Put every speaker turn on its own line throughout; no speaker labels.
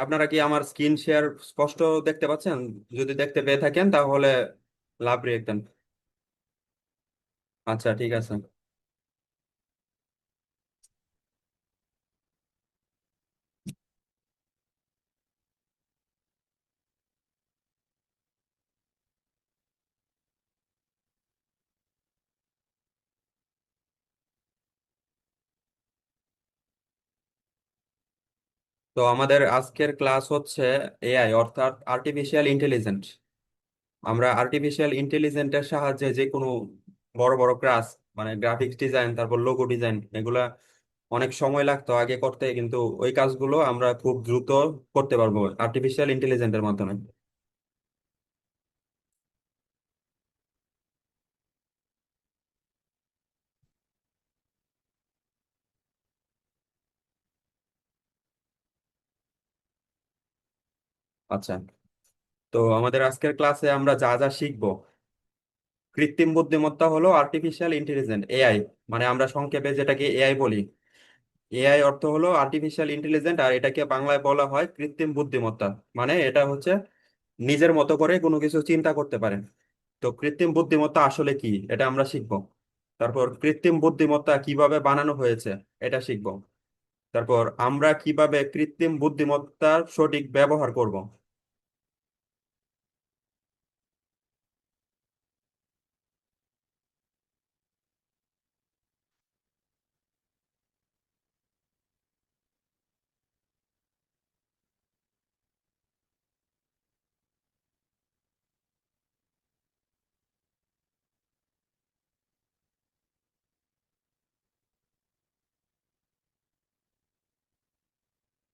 আপনারা কি আমার স্ক্রিন শেয়ার স্পষ্ট দেখতে পাচ্ছেন? যদি দেখতে পেয়ে থাকেন তাহলে লাভ রিয়েক্ট দেন। আচ্ছা, ঠিক আছে। তো আমাদের আজকের ক্লাস হচ্ছে এআই অর্থাৎ আর্টিফিশিয়াল ইন্টেলিজেন্স। আমরা আর্টিফিশিয়াল ইন্টেলিজেন্সের সাহায্যে যে কোনো বড় বড় ক্লাস, মানে গ্রাফিক্স ডিজাইন, তারপর লোগো ডিজাইন, এগুলা অনেক সময় লাগতো আগে করতে, কিন্তু ওই কাজগুলো আমরা খুব দ্রুত করতে পারবো আর্টিফিশিয়াল ইন্টেলিজেন্সের মাধ্যমে। আচ্ছা, তো আমাদের আজকের ক্লাসে আমরা যা যা শিখবো, কৃত্রিম বুদ্ধিমত্তা হলো আর্টিফিশিয়াল ইন্টেলিজেন্স, এআই। মানে আমরা সংক্ষেপে যেটাকে এআই বলি। এআই অর্থ হলো আর্টিফিশিয়াল ইন্টেলিজেন্স, আর এটাকে বাংলায় বলা হয় কৃত্রিম বুদ্ধিমত্তা। মানে এটা হচ্ছে নিজের মতো করে কোনো কিছু চিন্তা করতে পারে। তো কৃত্রিম বুদ্ধিমত্তা আসলে কি, এটা আমরা শিখবো। তারপর কৃত্রিম বুদ্ধিমত্তা কিভাবে বানানো হয়েছে, এটা শিখবো। তারপর আমরা কিভাবে কৃত্রিম বুদ্ধিমত্তার সঠিক ব্যবহার করব।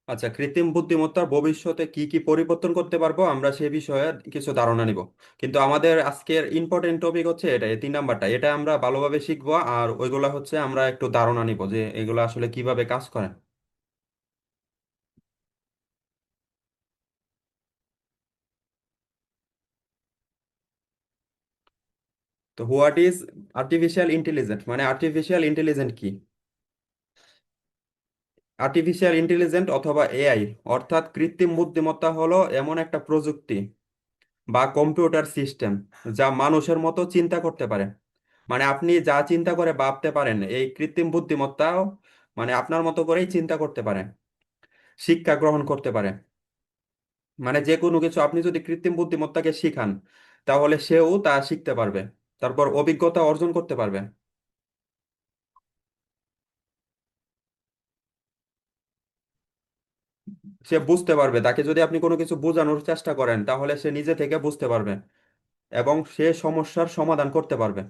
আচ্ছা, কৃত্রিম বুদ্ধিমত্তার ভবিষ্যতে কি কি পরিবর্তন করতে পারবো আমরা সে বিষয়ে কিছু ধারণা নিব। কিন্তু আমাদের আজকের ইম্পর্টেন্ট টপিক হচ্ছে এটা, এই 3 নাম্বারটা, এটা আমরা ভালোভাবে শিখবো। আর ওইগুলা হচ্ছে আমরা একটু ধারণা নিব যে এগুলো আসলে কিভাবে কাজ করে। তো হোয়াট ইজ আর্টিফিশিয়াল ইন্টেলিজেন্স, মানে আর্টিফিশিয়াল ইন্টেলিজেন্স কি? আর্টিফিশিয়াল ইন্টেলিজেন্স অথবা এআই অর্থাৎ কৃত্রিম বুদ্ধিমত্তা হলো এমন একটা প্রযুক্তি বা কম্পিউটার সিস্টেম যা মানুষের মতো চিন্তা করতে পারে। মানে আপনি যা চিন্তা করে ভাবতে পারেন, এই কৃত্রিম বুদ্ধিমত্তাও মানে আপনার মতো করেই চিন্তা করতে পারে, শিক্ষা গ্রহণ করতে পারে। মানে যে কোনো কিছু আপনি যদি কৃত্রিম বুদ্ধিমত্তাকে শিখান, তাহলে সেও তা শিখতে পারবে, তারপর অভিজ্ঞতা অর্জন করতে পারবে। সে বুঝতে পারবে, তাকে যদি আপনি কোনো কিছু বোঝানোর চেষ্টা করেন তাহলে সে নিজে থেকে বুঝতে পারবে এবং সে সমস্যার সমাধান করতে পারবে।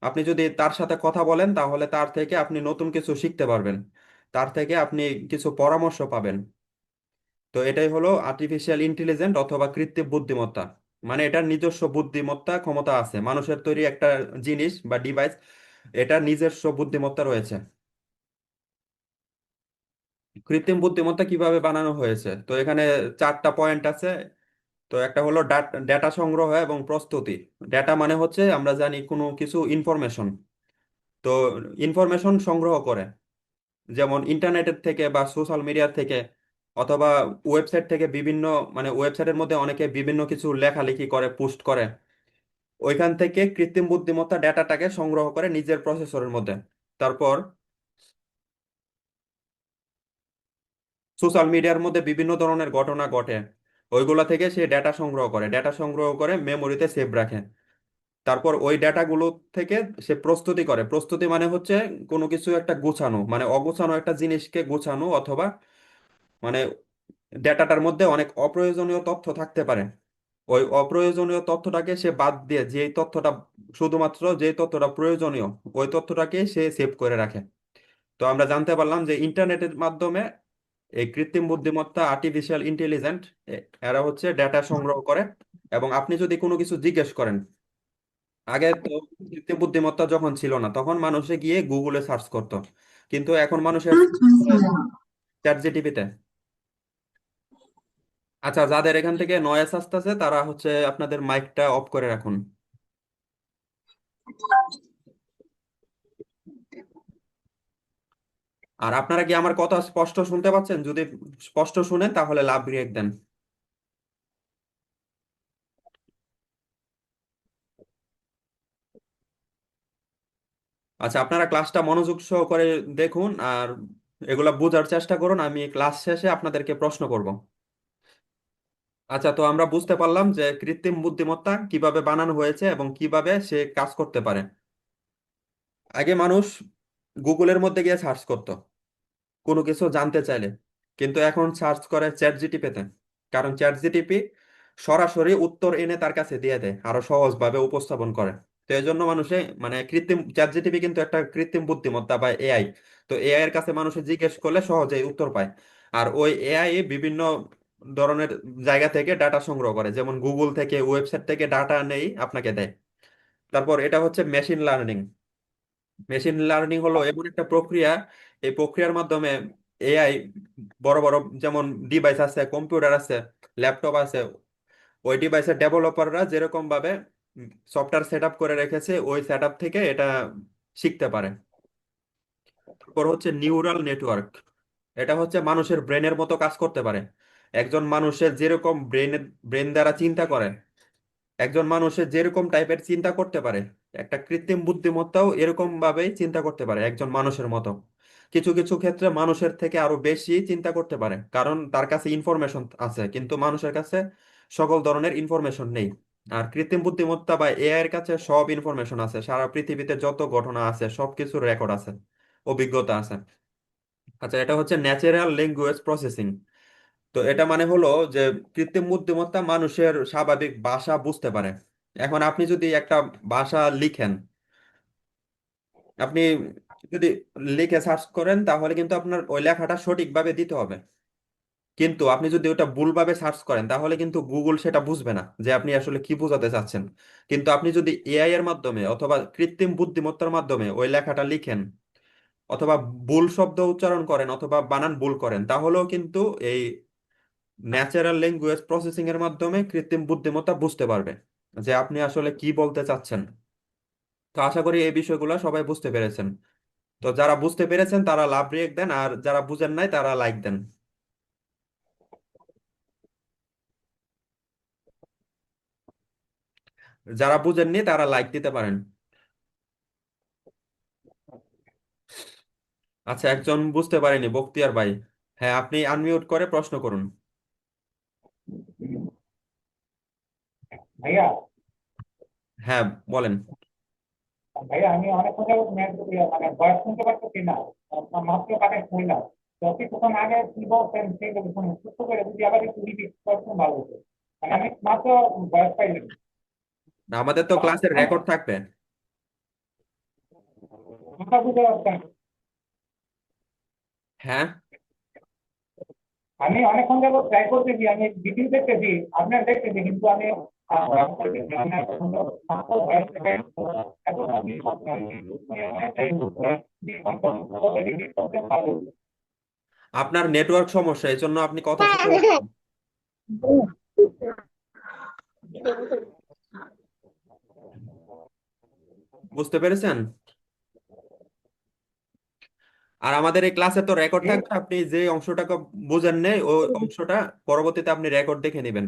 আপনি যদি তার সাথে কথা বলেন তাহলে তার থেকে আপনি নতুন কিছু শিখতে পারবেন, তার থেকে আপনি কিছু পরামর্শ পাবেন। তো এটাই হলো আর্টিফিশিয়াল ইন্টেলিজেন্স অথবা কৃত্রিম বুদ্ধিমত্তা। মানে এটার নিজস্ব বুদ্ধিমত্তা ক্ষমতা আছে, মানুষের তৈরি একটা জিনিস বা ডিভাইস, এটার নিজস্ব বুদ্ধিমত্তা রয়েছে। কৃত্রিম বুদ্ধিমত্তা কিভাবে বানানো হয়েছে, তো এখানে 4টা পয়েন্ট আছে। তো একটা হলো ডেটা সংগ্রহ এবং প্রস্তুতি। ডেটা মানে হচ্ছে আমরা জানি কোনো কিছু ইনফরমেশন। তো ইনফরমেশন সংগ্রহ করে, যেমন ইন্টারনেটের থেকে বা সোশ্যাল মিডিয়া থেকে অথবা ওয়েবসাইট থেকে বিভিন্ন, মানে ওয়েবসাইটের মধ্যে অনেকে বিভিন্ন কিছু লেখালেখি করে, পোস্ট করে। ওইখান থেকে কৃত্রিম বুদ্ধিমত্তা ডেটাটাকে সংগ্রহ করে নিজের প্রসেসরের মধ্যে। তারপর সোশ্যাল মিডিয়ার মধ্যে বিভিন্ন ধরনের ঘটনা ঘটে, ওইগুলা থেকে সে ডেটা সংগ্রহ করে, ডেটা সংগ্রহ করে মেমোরিতে সেভ রাখে। তারপর ওই ডেটাগুলো থেকে সে প্রস্তুতি করে। প্রস্তুতি মানে হচ্ছে কোনো কিছু একটা গুছানো, মানে অগোছানো একটা জিনিসকে গুছানো, অথবা মানে ডেটাটার মধ্যে অনেক অপ্রয়োজনীয় তথ্য থাকতে পারে। ওই অপ্রয়োজনীয় তথ্যটাকে সে বাদ দিয়ে যেই তথ্যটা, শুধুমাত্র যে তথ্যটা প্রয়োজনীয়, ওই তথ্যটাকে সে সেভ করে রাখে। তো আমরা জানতে পারলাম যে ইন্টারনেটের মাধ্যমে এই কৃত্রিম বুদ্ধিমত্তা আর্টিফিশিয়াল ইন্টেলিজেন্ট এরা হচ্ছে ডেটা সংগ্রহ করে। এবং আপনি যদি কোনো কিছু জিজ্ঞেস করেন, আগে তো কৃত্রিম বুদ্ধিমত্তা যখন ছিল না তখন মানুষে গিয়ে গুগলে সার্চ করতো, কিন্তু এখন মানুষের চ্যাট জিটিপিতে। আচ্ছা, যাদের এখান থেকে নয়েজ আসতেছে তারা হচ্ছে আপনাদের মাইকটা অফ করে রাখুন। আর আপনারা কি আমার কথা স্পষ্ট শুনতে পাচ্ছেন? যদি স্পষ্ট শুনেন তাহলে লাভ রিয়েক্ট দেন। আচ্ছা, আপনারা ক্লাসটা মনোযোগ সহকারে দেখুন আর এগুলা বোঝার চেষ্টা করুন। আমি ক্লাস শেষে আপনাদেরকে প্রশ্ন করব। আচ্ছা, তো আমরা বুঝতে পারলাম যে কৃত্রিম বুদ্ধিমত্তা কিভাবে বানানো হয়েছে এবং কিভাবে সে কাজ করতে পারে। আগে মানুষ গুগলের মধ্যে গিয়ে সার্চ করতো কোনো কিছু জানতে চাইলে, কিন্তু এখন সার্চ করে চ্যাট জিটিপিতে। কারণ চ্যাট জিটিপি সরাসরি উত্তর এনে তার কাছে দিয়ে দেয়, আরো সহজভাবে উপস্থাপন করে। তো এই জন্য মানুষে মানে কৃত্রিম চ্যাট জিটিপি কিন্তু একটা কৃত্রিম বুদ্ধিমত্তা বা এআই। তো এআই এর কাছে মানুষে জিজ্ঞেস করলে সহজেই উত্তর পায়। আর ওই এআই বিভিন্ন ধরনের জায়গা থেকে ডাটা সংগ্রহ করে, যেমন গুগল থেকে, ওয়েবসাইট থেকে ডাটা নেই আপনাকে দেয়। তারপর এটা হচ্ছে মেশিন লার্নিং। মেশিন লার্নিং হলো এমন একটা প্রক্রিয়া, এই প্রক্রিয়ার মাধ্যমে এআই বড় বড় যেমন ডিভাইস আছে, কম্পিউটার আছে, ল্যাপটপ আছে, ওই ডিভাইসের ডেভেলপাররা যেরকম ভাবে সফটওয়্যার সেট আপ করে রেখেছে ওই সেট আপ থেকে এটা শিখতে পারে। তারপর হচ্ছে নিউরাল নেটওয়ার্ক। এটা হচ্ছে মানুষের ব্রেনের মতো কাজ করতে পারে। একজন মানুষের যেরকম ব্রেন দ্বারা চিন্তা করে, একজন মানুষের যেরকম টাইপের চিন্তা করতে পারে, একটা কৃত্রিম বুদ্ধিমত্তাও এরকম ভাবেই চিন্তা করতে পারে একজন মানুষের মতো। কিছু কিছু ক্ষেত্রে মানুষের থেকে আরো বেশি চিন্তা করতে পারে, কারণ তার কাছে ইনফরমেশন আছে, কিন্তু মানুষের কাছে সকল ধরনের ইনফরমেশন নেই। আর কৃত্রিম বুদ্ধিমত্তা বা এআই এর কাছে সব ইনফরমেশন আছে, সারা পৃথিবীতে যত ঘটনা আছে সবকিছুর রেকর্ড আছে, অভিজ্ঞতা আছে। আচ্ছা, এটা হচ্ছে ন্যাচারাল ল্যাঙ্গুয়েজ প্রসেসিং। তো এটা মানে হলো যে কৃত্রিম বুদ্ধিমত্তা মানুষের স্বাভাবিক ভাষা বুঝতে পারে। এখন আপনি যদি একটা ভাষা লিখেন, আপনি যদি লিখে সার্চ করেন তাহলে কিন্তু আপনার ওই লেখাটা সঠিকভাবে দিতে হবে। কিন্তু আপনি যদি ওটা ভুলভাবে সার্চ করেন তাহলে কিন্তু গুগল সেটা বুঝবে না যে আপনি আসলে কি বোঝাতে চাচ্ছেন। কিন্তু আপনি যদি এআই এর মাধ্যমে অথবা কৃত্রিম বুদ্ধিমত্তার মাধ্যমে ওই লেখাটা লিখেন, অথবা ভুল শব্দ উচ্চারণ করেন অথবা বানান ভুল করেন, তাহলেও কিন্তু এই ন্যাচারাল ল্যাঙ্গুয়েজ প্রসেসিং এর মাধ্যমে কৃত্রিম বুদ্ধিমত্তা বুঝতে পারবে যে আপনি আসলে কি বলতে চাচ্ছেন। তো আশা করি এই বিষয়গুলো সবাই বুঝতে পেরেছেন। তো যারা বুঝতে পেরেছেন তারা লাভ রিয়েক্ট দেন, আর যারা বুঝেন নাই তারা লাইক দেন। যারা বুঝেননি তারা লাইক দিতে পারেন। আচ্ছা, একজন বুঝতে পারেনি, বখতিয়ার ভাই। হ্যাঁ, আপনি আনমিউট করে প্রশ্ন করুন।
ভাইয়া
হ্যাঁ, বলেন।
ভাইয়া আমি অনেকক্ষণ যাবত মানে ভয়েস শুনতে পারতেছি না। মাত্র কানেক্ট হইলাম। তো কিছুক্ষণ আগে কি বলছেন সেগুলো শুনে সুস্থ করে যদি আবার একটু রিপিট করতেন ভালো হতো। মানে আমি মাত্র ভয়েস পাইলাম।
আমাদের তো ক্লাসের রেকর্ড থাকবে।
কথা বুঝতে পারছেন?
হ্যাঁ।
আমি অনেকক্ষণ যাবত ট্রাই করতেছি, আমি ভিডিও দেখতেছি, আপনার দেখতেছি, কিন্তু আমি মাত্র ভয়েস এখন আমি রিপিট করতে পারবো।
আপনার নেটওয়ার্ক সমস্যা, এই জন্য আপনি কথা শুনতে পাচ্ছেন। বুঝতে পেরেছেন? আর আমাদের এই ক্লাসে তো রেকর্ড থাকবে, আপনি যে অংশটাকে বুঝেন নেই ওই অংশটা পরবর্তীতে আপনি রেকর্ড দেখে নেবেন।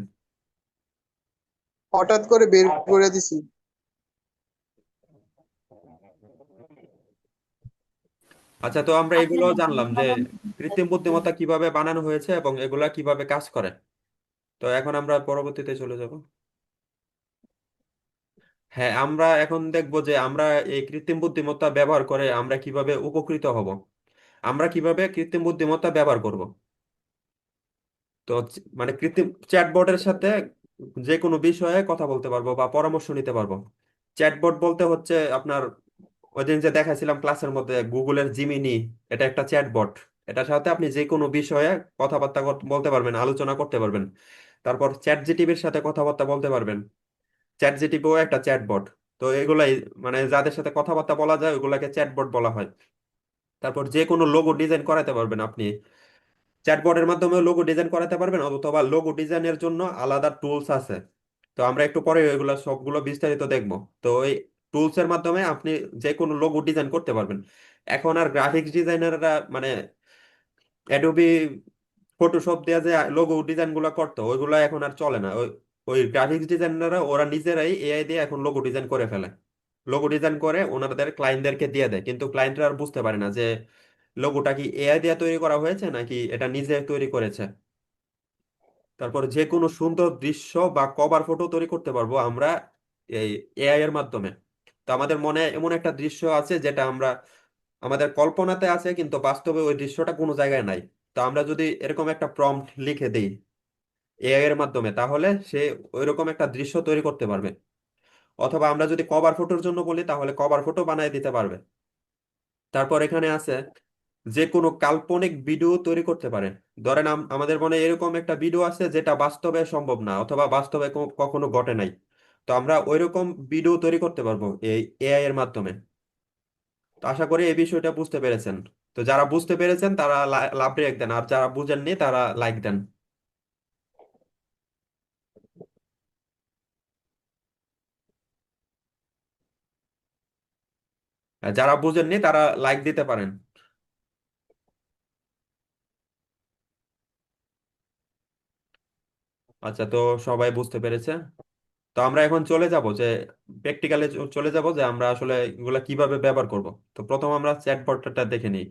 হঠাৎ করে বের
আচ্ছা।
করে দিছি।
আচ্ছা, তো আমরা এগুলো জানলাম যে কৃত্রিম বুদ্ধিমত্তা কিভাবে বানানো হয়েছে এবং এগুলা কিভাবে কাজ করে। তো এখন আমরা পরবর্তীতে চলে যাব। হ্যাঁ, আমরা এখন দেখব যে আমরা এই কৃত্রিম বুদ্ধিমত্তা ব্যবহার করে আমরা কিভাবে উপকৃত হব। আমরা কিভাবে কৃত্রিম বুদ্ধিমত্তা ব্যবহার করব। তো মানে কৃত্রিম চ্যাটবটের সাথে যে কোনো বিষয়ে কথা বলতে পারবো বা পরামর্শ নিতে পারবো। চ্যাটবট বলতে হচ্ছে আপনার ওই দিন যে দেখাইছিলাম ক্লাসের মধ্যে গুগলের জিমিনি, এটা একটা চ্যাটবট। এটার সাথে আপনি যে কোনো বিষয়ে কথাবার্তা বলতে পারবেন, আলোচনা করতে পারবেন। তারপর চ্যাট জিটিপির সাথে কথাবার্তা বলতে পারবেন। চ্যাট জিটিপিও একটা চ্যাটবট। তো এগুলাই মানে যাদের সাথে কথাবার্তা বলা যায় ওগুলাকে চ্যাটবট বলা হয়। তারপর যে কোনো লোগো ডিজাইন করাতে পারবেন আপনি, চ্যাটবটের মাধ্যমে লোগো ডিজাইন করাতে পারবেন, অথবা লোগো ডিজাইনের জন্য আলাদা টুলস আছে। তো আমরা একটু পরে এগুলো সবগুলো বিস্তারিত দেখবো। তো এই টুলস এর মাধ্যমে আপনি যে কোনো লোগো ডিজাইন করতে পারবেন। এখন আর গ্রাফিক্স ডিজাইনাররা মানে অ্যাডোবি ফটোশপ দেওয়া যে লোগো ডিজাইন গুলো করতো ওইগুলো এখন আর চলে না। ওই ওই গ্রাফিক্স ডিজাইনাররা ওরা নিজেরাই এআই দিয়ে এখন লোগো ডিজাইন করে ফেলে। লোগো ডিজাইন করে ওনাদের ক্লায়েন্টদেরকে দিয়ে দেয়, কিন্তু ক্লায়েন্টরা আর বুঝতে পারে না যে লোগোটা কি এআই দিয়ে তৈরি করা হয়েছে নাকি এটা নিজে তৈরি করেছে। তারপর যে কোনো সুন্দর দৃশ্য বা কভার ফটো তৈরি করতে পারবো আমরা এই এআই এর মাধ্যমে। তো আমাদের মনে এমন একটা দৃশ্য আছে যেটা আমরা আমাদের কল্পনাতে আছে কিন্তু বাস্তবে ওই দৃশ্যটা কোনো জায়গায় নাই। তো আমরা যদি এরকম একটা প্রম্পট লিখে দিই এআই এর মাধ্যমে, তাহলে সে ওইরকম একটা দৃশ্য তৈরি করতে পারবে। অথবা আমরা যদি কভার ফটোর জন্য বলি তাহলে কভার ফটো বানিয়ে দিতে পারবে। তারপর এখানে আছে যে কোনো কাল্পনিক ভিডিও তৈরি করতে পারে। ধরেন আমাদের মনে এরকম একটা ভিডিও আছে যেটা বাস্তবে সম্ভব না অথবা বাস্তবে কখনো ঘটে নাই। তো আমরা ওইরকম ভিডিও তৈরি করতে পারবো এই এআই এর মাধ্যমে। তো আশা করি এই বিষয়টা বুঝতে পেরেছেন। তো যারা বুঝতে পেরেছেন তারা লাভ রেখ দেন, আর যারা বুঝেননি তারা লাইক দেন। আর যারা বুঝেননি তারা লাইক দিতে পারেন। আচ্ছা, তো সবাই বুঝতে পেরেছে। তো আমরা এখন চলে যাব যে প্র্যাকটিক্যালে চলে যাব যে আমরা আসলে এগুলা কিভাবে ব্যবহার করব। তো প্রথম আমরা চ্যাটবটটা দেখে নিই।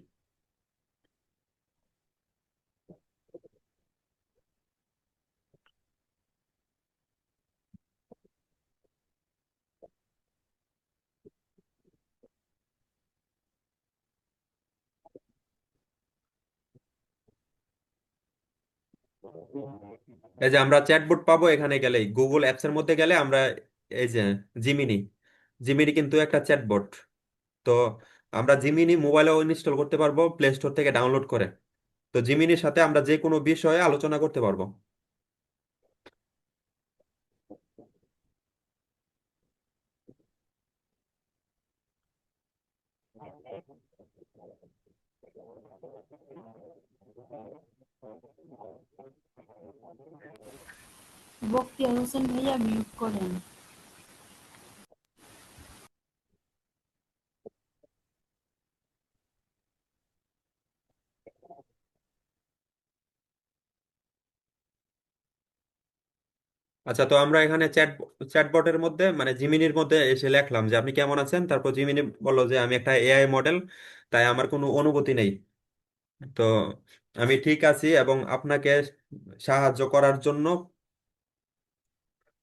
এই যে আমরা চ্যাটবট পাবো এখানে গেলেই, গুগল অ্যাপস এর মধ্যে গেলে আমরা এই যে জিমিনি, জিমিনি কিন্তু একটা চ্যাটবট। তো আমরা জিমিনি মোবাইলেও ইনস্টল করতে পারবো প্লে স্টোর থেকে ডাউনলোড করে। তো জিমিনির সাথে আমরা যে কোনো বিষয়ে আলোচনা করতে পারবো।
বখতিয়ার হোসেন ভাইয়া মিউট করেন।
আচ্ছা, তো আমরা এখানে চ্যাটবটের মধ্যে মানে জিমিনির মধ্যে এসে লিখলাম যে আপনি কেমন আছেন, তারপর জিমিনি বললো যে আমি একটা এআই মডেল, তাই আমার কোনো অনুভূতি নেই। তো আমি ঠিক আছি এবং আপনাকে সাহায্য করার জন্য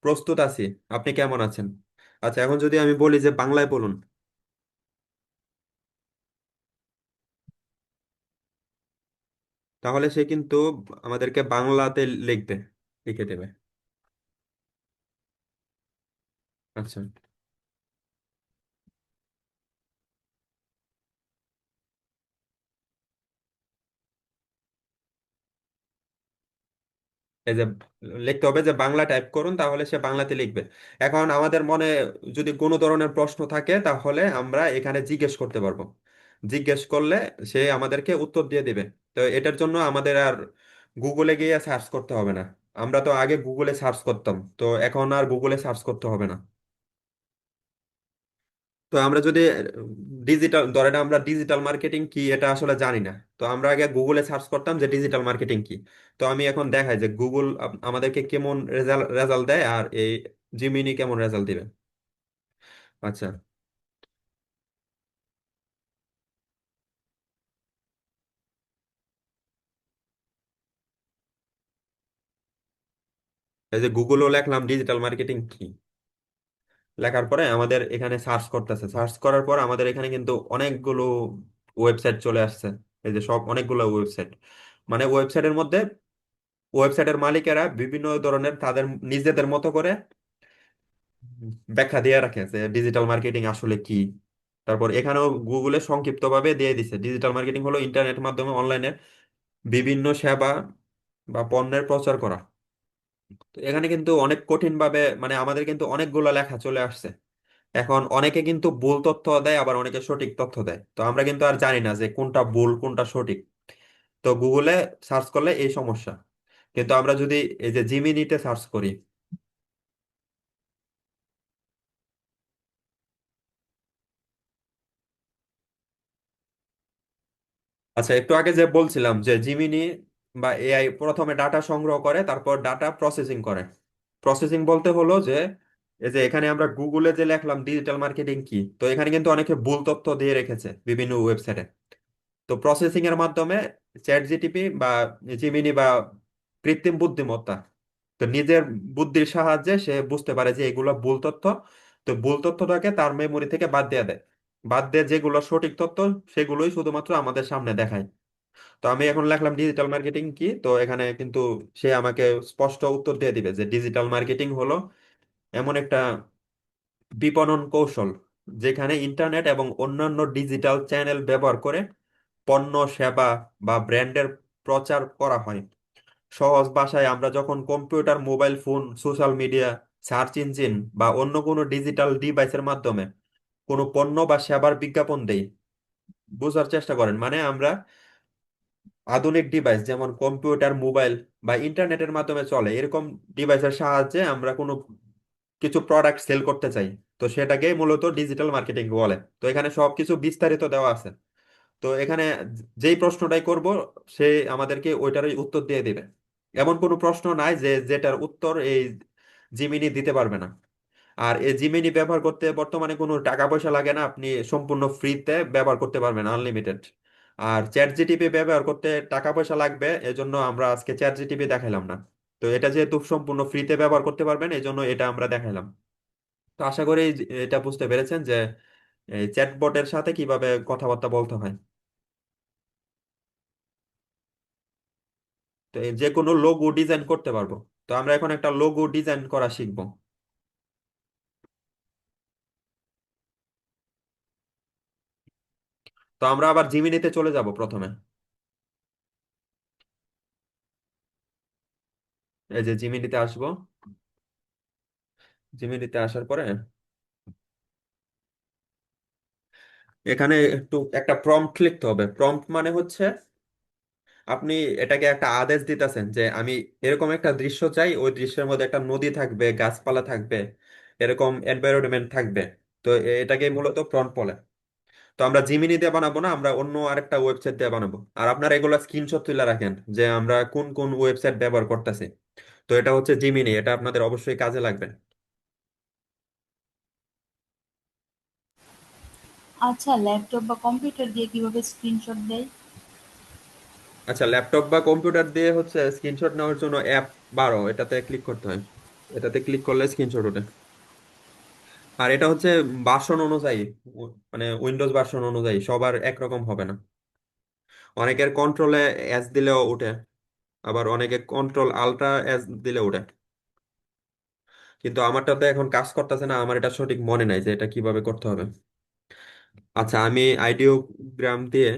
প্রস্তুত আছি। আপনি কেমন আছেন? আচ্ছা, এখন যদি আমি বলি যে বাংলায় বলুন, তাহলে সে কিন্তু আমাদেরকে বাংলাতে লিখবে, লিখে দেবে। আচ্ছা, এই যে লিখতে হবে যে বাংলা টাইপ করুন, তাহলে সে বাংলাতে লিখবে। এখন আমাদের মনে যদি কোনো ধরনের প্রশ্ন থাকে তাহলে আমরা এখানে জিজ্ঞেস করতে পারবো। জিজ্ঞেস করলে সে আমাদেরকে উত্তর দিয়ে দিবে। তো এটার জন্য আমাদের আর গুগলে গিয়ে সার্চ করতে হবে না। আমরা তো আগে গুগলে সার্চ করতাম, তো এখন আর গুগলে সার্চ করতে হবে না। তো আমরা যদি ডিজিটাল ধরেন আমরা ডিজিটাল মার্কেটিং কি এটা আসলে জানি না, তো আমরা আগে গুগলে সার্চ করতাম যে ডিজিটাল মার্কেটিং কি। তো আমি এখন দেখাই যে গুগল আমাদেরকে কেমন রেজাল্ট দেয় আর এই জিমিনি কেমন রেজাল্ট দিবে। আচ্ছা, এই যে গুগলও লেখলাম ডিজিটাল মার্কেটিং কি, লেখার পরে আমাদের এখানে সার্চ করতেছে। সার্চ করার পর আমাদের এখানে কিন্তু অনেকগুলো ওয়েবসাইট চলে আসছে। এই যে সব অনেকগুলো ওয়েবসাইট, মানে ওয়েবসাইটের মধ্যে ওয়েবসাইটের মালিকেরা বিভিন্ন ধরনের তাদের নিজেদের মতো করে ব্যাখ্যা দিয়ে রাখে যে ডিজিটাল মার্কেটিং আসলে কি। তারপর এখানেও গুগলে সংক্ষিপ্তভাবে দিয়ে দিছে ডিজিটাল মার্কেটিং হলো ইন্টারনেট মাধ্যমে অনলাইনে বিভিন্ন সেবা বা পণ্যের প্রচার করা। তো এখানে কিন্তু অনেক কঠিন ভাবে মানে আমাদের কিন্তু অনেকগুলো লেখা চলে আসছে। এখন অনেকে কিন্তু ভুল তথ্য দেয়, আবার অনেকে সঠিক তথ্য দেয়। তো আমরা কিন্তু আর জানি না যে কোনটা ভুল কোনটা সঠিক। তো গুগলে সার্চ করলে এই সমস্যা। কিন্তু আমরা যদি এই যে জিমিনিতে সার্চ করি, আচ্ছা, একটু আগে যে বলছিলাম যে জিমিনি বা এআই প্রথমে ডাটা সংগ্রহ করে, তারপর ডাটা প্রসেসিং করে। প্রসেসিং বলতে হলো যে এই যে এখানে আমরা গুগলে যে লিখলাম ডিজিটাল মার্কেটিং কি, তো এখানে কিন্তু অনেকে ভুল তথ্য দিয়ে রেখেছে বিভিন্ন ওয়েবসাইটে। তো প্রসেসিং এর মাধ্যমে চ্যাট জিটিপি বা জিমিনি বা কৃত্রিম বুদ্ধিমত্তা তো নিজের বুদ্ধির সাহায্যে সে বুঝতে পারে যে এগুলো ভুল তথ্য। তো ভুল তথ্যটাকে তার মেমোরি থেকে বাদ দিয়ে দেয়। বাদ দিয়ে যেগুলো সঠিক তথ্য সেগুলোই শুধুমাত্র আমাদের সামনে দেখায়। তো আমি এখন লিখলাম ডিজিটাল মার্কেটিং কি, তো এখানে কিন্তু সে আমাকে স্পষ্ট উত্তর দিয়ে দিবে যে ডিজিটাল মার্কেটিং হলো এমন একটা বিপণন কৌশল যেখানে ইন্টারনেট এবং অন্যান্য ডিজিটাল চ্যানেল ব্যবহার করে পণ্য, সেবা বা ব্র্যান্ডের প্রচার করা হয়। সহজ ভাষায়, আমরা যখন computer, mobile phone, social media, search engine বা অন্য কোনো ডিজিটাল ডিভাইসের মাধ্যমে কোনো পণ্য বা সেবার বিজ্ঞাপন দেই, বোঝার চেষ্টা করেন মানে আমরা আধুনিক ডিভাইস যেমন কম্পিউটার, মোবাইল বা ইন্টারনেটের মাধ্যমে চলে এরকম ডিভাইসের সাহায্যে আমরা কোনো কিছু প্রোডাক্ট সেল করতে চাই, তো সেটাকে মূলত ডিজিটাল মার্কেটিং বলে। তো এখানে সবকিছু বিস্তারিত দেওয়া আছে। তো এখানে যেই প্রশ্নটাই করব সে আমাদেরকে ওইটারই উত্তর দিয়ে দিবে। এমন কোনো প্রশ্ন নাই যে যেটার উত্তর এই জিমিনি দিতে পারবে না। আর এই জিমিনি ব্যবহার করতে বর্তমানে কোনো টাকা পয়সা লাগে না, আপনি সম্পূর্ণ ফ্রিতে ব্যবহার করতে পারবেন, আনলিমিটেড। আর চ্যাট জিটিপি ব্যবহার করতে টাকা পয়সা লাগবে, এজন্য আমরা আজকে চ্যাট জিটিপি দেখাইলাম না। তো এটা যেহেতু সম্পূর্ণ ফ্রিতে ব্যবহার করতে পারবেন এই জন্য এটা আমরা দেখাইলাম। তো আশা করি এটা বুঝতে পেরেছেন যে এই চ্যাটবটের সাথে কিভাবে কথাবার্তা বলতে হয়। তো এই যে কোনো লোগো ডিজাইন করতে পারবো। তো আমরা এখন একটা লোগো ডিজাইন করা শিখবো। তো আমরা আবার জিমিনিতে চলে যাব প্রথমে। এই যে জিমিনিতে আসবো। জিমিনিতে আসার পরে এখানে একটু একটা প্রম্পট লিখতে হবে। প্রম্পট মানে হচ্ছে আপনি এটাকে একটা আদেশ দিতেছেন যে আমি এরকম একটা দৃশ্য চাই, ওই দৃশ্যের মধ্যে একটা নদী থাকবে, গাছপালা থাকবে, এরকম এনভায়রনমেন্ট থাকবে। তো এটাকে মূলত প্রম্পট বলে। তো আমরা জিমিনি দিয়ে বানাবো না, আমরা অন্য আরেকটা ওয়েবসাইট দিয়ে বানাবো। আর আপনারা এগুলো স্ক্রিনশট তুলে রাখেন যে আমরা কোন কোন ওয়েবসাইট ব্যবহার করতেছি। তো এটা হচ্ছে জিমিনি, এটা আপনাদের অবশ্যই কাজে লাগবে।
আচ্ছা, ল্যাপটপ বা কম্পিউটার দিয়ে কিভাবে স্ক্রিনশট দেয়?
আচ্ছা, ল্যাপটপ বা কম্পিউটার দিয়ে হচ্ছে স্ক্রিনশট নেওয়ার জন্য অ্যাপ 12 এটাতে ক্লিক করতে হয়। এটাতে ক্লিক করলে স্ক্রিনশট ওঠে। আর এটা হচ্ছে ভার্সন অনুযায়ী, মানে উইন্ডোজ ভার্সন অনুযায়ী সবার একরকম হবে না। অনেকের কন্ট্রোলে এস দিলেও ওঠে, আবার অনেকে কন্ট্রোল আল্ট্রা এস দিলে ওঠে। কিন্তু আমারটাতে এখন কাজ করতেছে না, আমার এটা সঠিক মনে নাই যে এটা কিভাবে করতে হবে। আচ্ছা, আমি আইডিওগ্রাম দিয়ে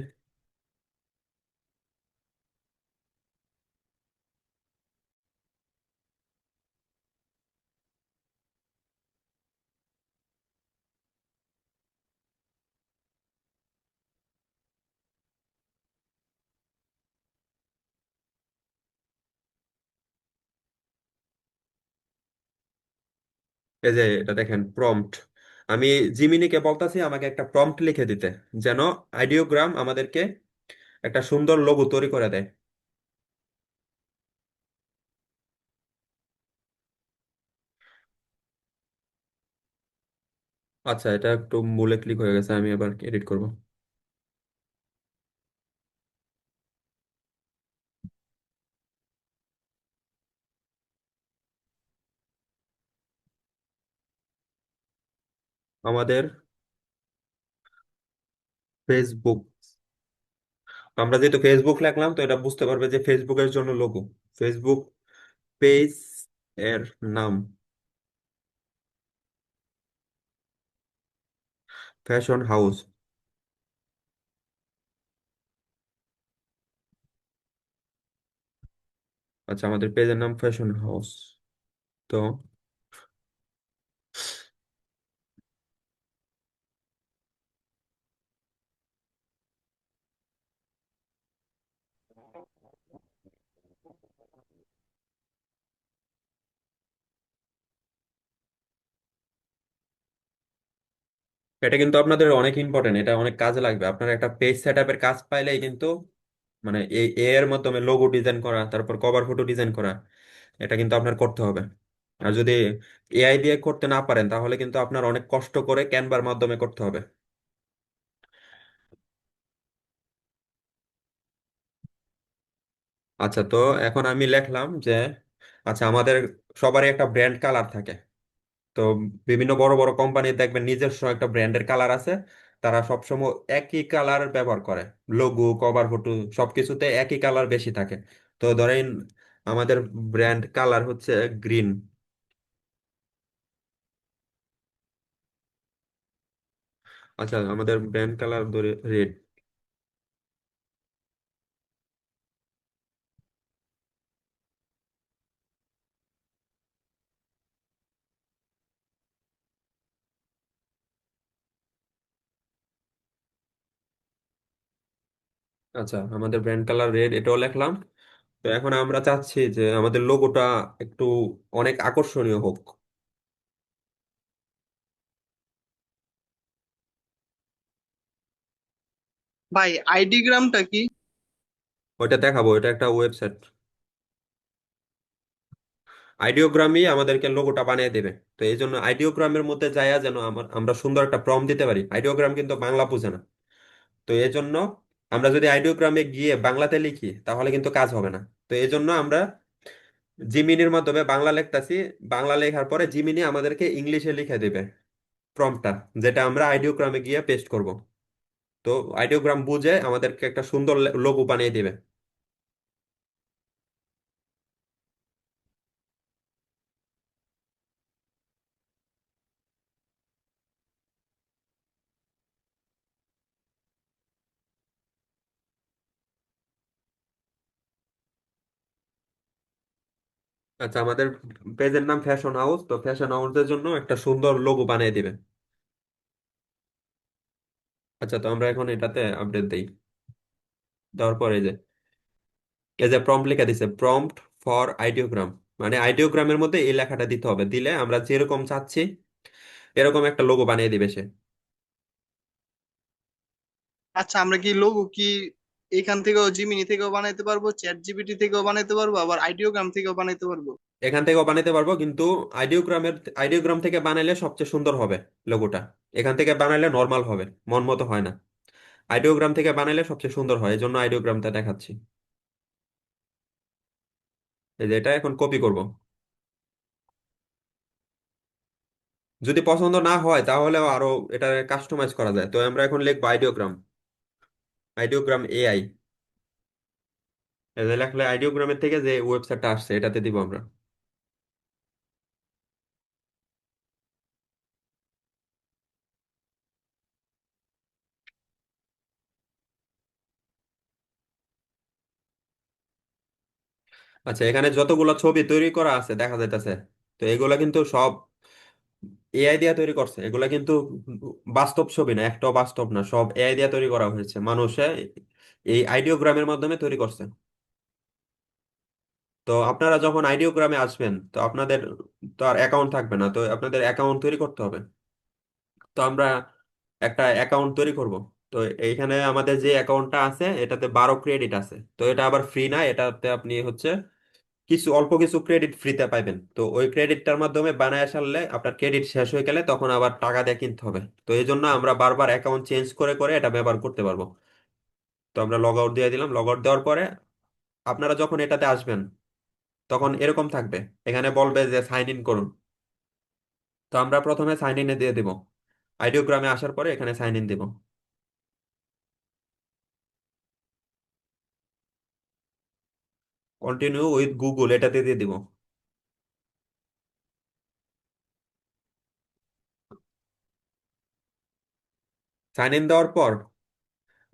এই যে এটা দেখেন প্রম্পট। আমি জিমিনিকে বলতাছি আমাকে একটা প্রম্পট লিখে দিতে, যেন আইডিওগ্রাম আমাদেরকে একটা সুন্দর লোগো তৈরি করে দেয়। আচ্ছা, এটা একটু মূলে ক্লিক হয়ে গেছে, আমি আবার এডিট করব। আমাদের ফেসবুক, আমরা যেহেতু ফেসবুক লিখলাম তো এটা বুঝতে পারবে যে ফেসবুকের জন্য লোগো। ফেসবুক পেজ এর নাম ফ্যাশন হাউস। আচ্ছা, আমাদের পেজের নাম ফ্যাশন হাউস। তো এটা কিন্তু আপনাদের অনেক ইম্পর্টেন্ট, এটা অনেক কাজে লাগবে। আপনার একটা পেজ সেট আপের কাজ পাইলেই কিন্তু মানে এই এর মাধ্যমে লোগো ডিজাইন করা, তারপর কভার ফটো ডিজাইন করা, এটা কিন্তু আপনার করতে হবে। আর যদি এআই দিয়ে করতে না পারেন তাহলে কিন্তু আপনার অনেক কষ্ট করে ক্যানভার মাধ্যমে করতে হবে। আচ্ছা, তো এখন আমি লিখলাম যে আচ্ছা আমাদের সবারই একটা ব্র্যান্ড কালার থাকে। তো বিভিন্ন বড় বড় কোম্পানি দেখবেন নিজস্ব একটা ব্র্যান্ডের কালার আছে, তারা সবসময় একই কালার ব্যবহার করে। লোগো, কভার ফটো সবকিছুতে একই কালার বেশি থাকে। তো ধরেন আমাদের ব্র্যান্ড কালার হচ্ছে গ্রিন। আচ্ছা, আমাদের ব্র্যান্ড কালার ধরে রেড। আচ্ছা, আমাদের ব্র্যান্ড কালার রেড, এটাও লিখলাম। তো এখন আমরা চাচ্ছি যে আমাদের লোগোটা একটু অনেক আকর্ষণীয় হোক।
ভাই আইডিগ্রামটা কি?
ওইটা দেখাবো, এটা একটা ওয়েবসাইট। আইডিওগ্রামই আমাদেরকে লোগোটা বানিয়ে দেবে। তো এই জন্য আইডিওগ্রামের মধ্যে যাইয়া যেন আমরা সুন্দর একটা প্রম্পট দিতে পারি। আইডিওগ্রাম কিন্তু বাংলা বুঝে না। তো এই জন্য আমরা যদি আইডিওগ্রামে গিয়ে বাংলাতে লিখি তাহলে কিন্তু কাজ হবে না। তো এই জন্য আমরা জিমিনির মাধ্যমে বাংলা লিখতাছি। বাংলা লেখার পরে জিমিনি আমাদেরকে ইংলিশে লিখে দেবে প্রম্পটটা, যেটা আমরা আইডিওগ্রামে গিয়ে পেস্ট করব। তো আইডিওগ্রাম বুঝে আমাদেরকে একটা সুন্দর লোগো বানিয়ে দিবে। আচ্ছা, আমাদের পেজের নাম ফ্যাশন হাউস, তো ফ্যাশন হাউসের জন্য একটা সুন্দর লোগো বানিয়ে দিবে। আচ্ছা, তো আমরা এখন এটাতে আপডেট দেই। দেওয়ার পরে এই যে প্রম্পট লিখে দিছে, প্রম্পট ফর আইডিওগ্রাম, মানে আইডিওগ্রামের মধ্যে এই লেখাটা দিতে হবে। দিলে আমরা যেরকম চাচ্ছি এরকম একটা লোগো বানিয়ে দিবে সে।
আচ্ছা, আমরা কি লোগো কি এখান থেকেও জিমিনি থেকেও বানাইতে পারবো, চ্যাট জিপিটি থেকেও বানাইতে পারবো, আবার আইডিওগ্রাম থেকেও বানাইতে পারবো?
এখান থেকেও বানাতে পারবো, কিন্তু আইডিওগ্রাম থেকে বানাইলে সবচেয়ে সুন্দর হবে লোগোটা। এখান থেকে বানাইলে নর্মাল হবে, মন মতো হয় না। আইডিওগ্রাম থেকে বানাইলে সবচেয়ে সুন্দর হয়, এই জন্য আইডিওগ্রামটা দেখাচ্ছি। এই যে এটা এখন কপি করব। যদি পছন্দ না হয় তাহলেও আরো এটা কাস্টমাইজ করা যায়। তো আমরা এখন লিখবো আইডিওগ্রাম, আইডিওগ্রাম এআই। এই যে লেখলে আইডিওগ্রামের থেকে যে ওয়েবসাইটটা আসছে এটাতে দিব আমরা। আচ্ছা, এখানে যতগুলো ছবি তৈরি করা আছে দেখা যাইতেছে, তো এগুলা কিন্তু সব এআই দিয়ে তৈরি করছে। এগুলা কিন্তু বাস্তব ছবি না, একটাও বাস্তব না, সব এআই দিয়ে তৈরি করা হয়েছে। মানুষে এই আইডিওগ্রামের মাধ্যমে তৈরি করছে। তো আপনারা যখন আইডিওগ্রামে আসবেন তো আপনাদের তো আর অ্যাকাউন্ট থাকবে না, তো আপনাদের অ্যাকাউন্ট তৈরি করতে হবে। তো আমরা একটা অ্যাকাউন্ট তৈরি করব। তো এইখানে আমাদের যে অ্যাকাউন্টটা আছে এটাতে 12 ক্রেডিট আছে। তো এটা আবার ফ্রি না, এটাতে আপনি হচ্ছে কিছু অল্প কিছু ক্রেডিট ফ্রিতে পাইবেন। তো ওই ক্রেডিটটার মাধ্যমে বানায় সারলে আপনার ক্রেডিট শেষ হয়ে গেলে তখন আবার টাকা দিয়ে কিনতে হবে। তো এই জন্য আমরা বারবার অ্যাকাউন্ট চেঞ্জ করে করে এটা ব্যবহার করতে পারবো। তো আমরা লগ আউট দিয়ে দিলাম। লগ আউট দেওয়ার পরে আপনারা যখন এটাতে আসবেন তখন এরকম থাকবে, এখানে বলবে যে সাইন ইন করুন। তো আমরা প্রথমে সাইন ইনে দিয়ে দিব। আইডিওগ্রামে আসার পরে এখানে সাইন ইন দিব। কন্টিনিউ উইথ গুগল এটাতে দিয়ে দিব। সাইন ইন দেওয়ার পর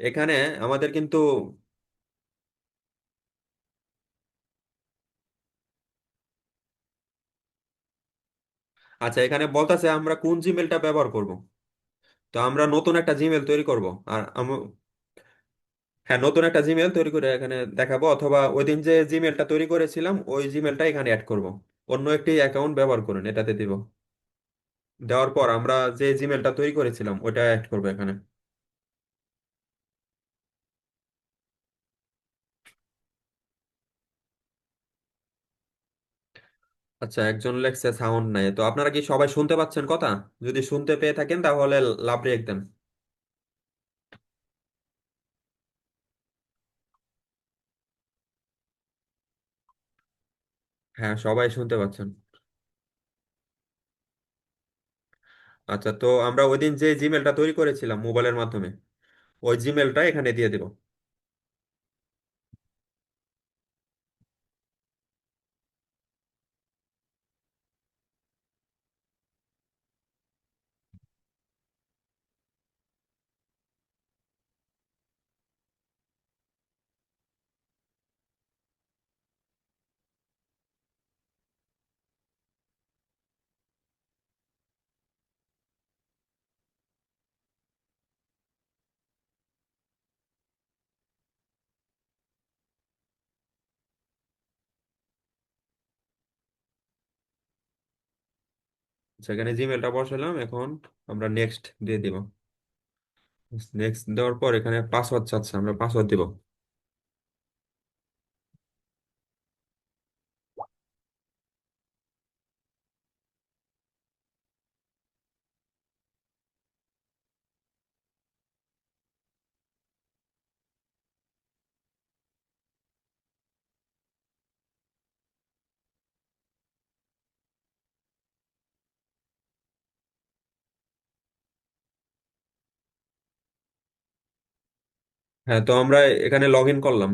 এখানে আমাদের কিন্তু আচ্ছা, এখানে বলতেছে আমরা কোন জিমেলটা ব্যবহার করব। তো আমরা নতুন একটা জিমেল তৈরি করব। আর হ্যাঁ, নতুন একটা জিমেল তৈরি করে এখানে দেখাবো, অথবা ওই দিন যে জিমেলটা তৈরি করেছিলাম ওই জিমেলটা এখানে অ্যাড করব। অন্য একটি অ্যাকাউন্ট ব্যবহার করুন এটাতে দিব। দেওয়ার পর আমরা যে জিমেলটা তৈরি করেছিলাম ওটা অ্যাড করবো এখানে। আচ্ছা, একজন লেখছে সাউন্ড নাই, তো আপনারা কি সবাই শুনতে পাচ্ছেন কথা? যদি শুনতে পেয়ে থাকেন তাহলে লাভ রেখ দেন। হ্যাঁ, সবাই শুনতে পাচ্ছেন। আচ্ছা, তো আমরা ওই দিন যে জিমেলটা তৈরি করেছিলাম মোবাইলের মাধ্যমে, ওই জিমেলটা এখানে দিয়ে দিব। সেখানে জিমেলটা বসালাম, এখন আমরা নেক্সট দিয়ে দিব। নেক্সট দেওয়ার পর এখানে পাসওয়ার্ড চাচ্ছে, আমরা পাসওয়ার্ড দিব। হ্যাঁ, তো আমরা এখানে লগ ইন করলাম।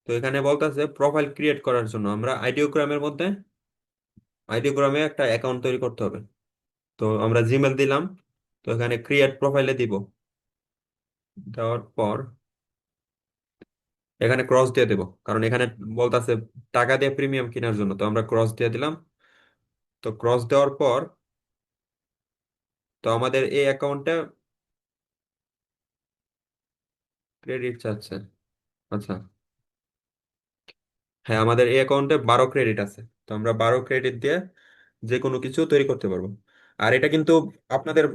তো এখানে বলতেছে প্রোফাইল ক্রিয়েট করার জন্য আমরা আইডিওগ্রামের মধ্যে আইডিওগ্রামে একটা অ্যাকাউন্ট তৈরি করতে হবে। তো আমরা জিমেল দিলাম, তো এখানে ক্রিয়েট প্রোফাইলে দিব। দেওয়ার পর এখানে ক্রস দিয়ে দেবো, কারণ এখানে বলতেছে টাকা দিয়ে প্রিমিয়াম কেনার জন্য, তো আমরা ক্রস দিয়ে দিলাম। তো ক্রস দেওয়ার পর তো আমাদের এই অ্যাকাউন্টে ক্রেডিট চাচ্ছে। আচ্ছা, হ্যাঁ, আমাদের এই অ্যাকাউন্টে 12 ক্রেডিট আছে। তো আমরা 12 ক্রেডিট দিয়ে যে কোনো কিছু তৈরি করতে পারবো। আর এটা কিন্তু আপনাদের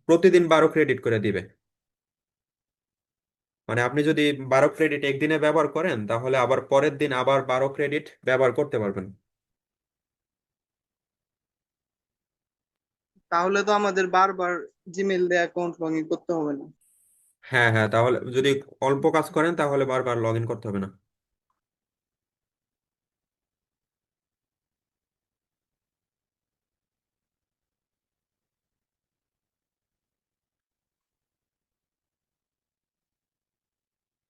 প্রতিদিন 12 ক্রেডিট করে দিবে। মানে আপনি যদি 12 ক্রেডিট একদিনে ব্যবহার করেন তাহলে আবার পরের দিন আবার 12 ক্রেডিট ব্যবহার করতে পারবেন।
তাহলে তো আমাদের বারবার জিমেল দিয়ে অ্যাকাউন্ট লগ ইন করতে হবে না।
হ্যাঁ, হ্যাঁ, তাহলে যদি অল্প কাজ করেন তাহলে বারবার লগ ইন করতে হবে না।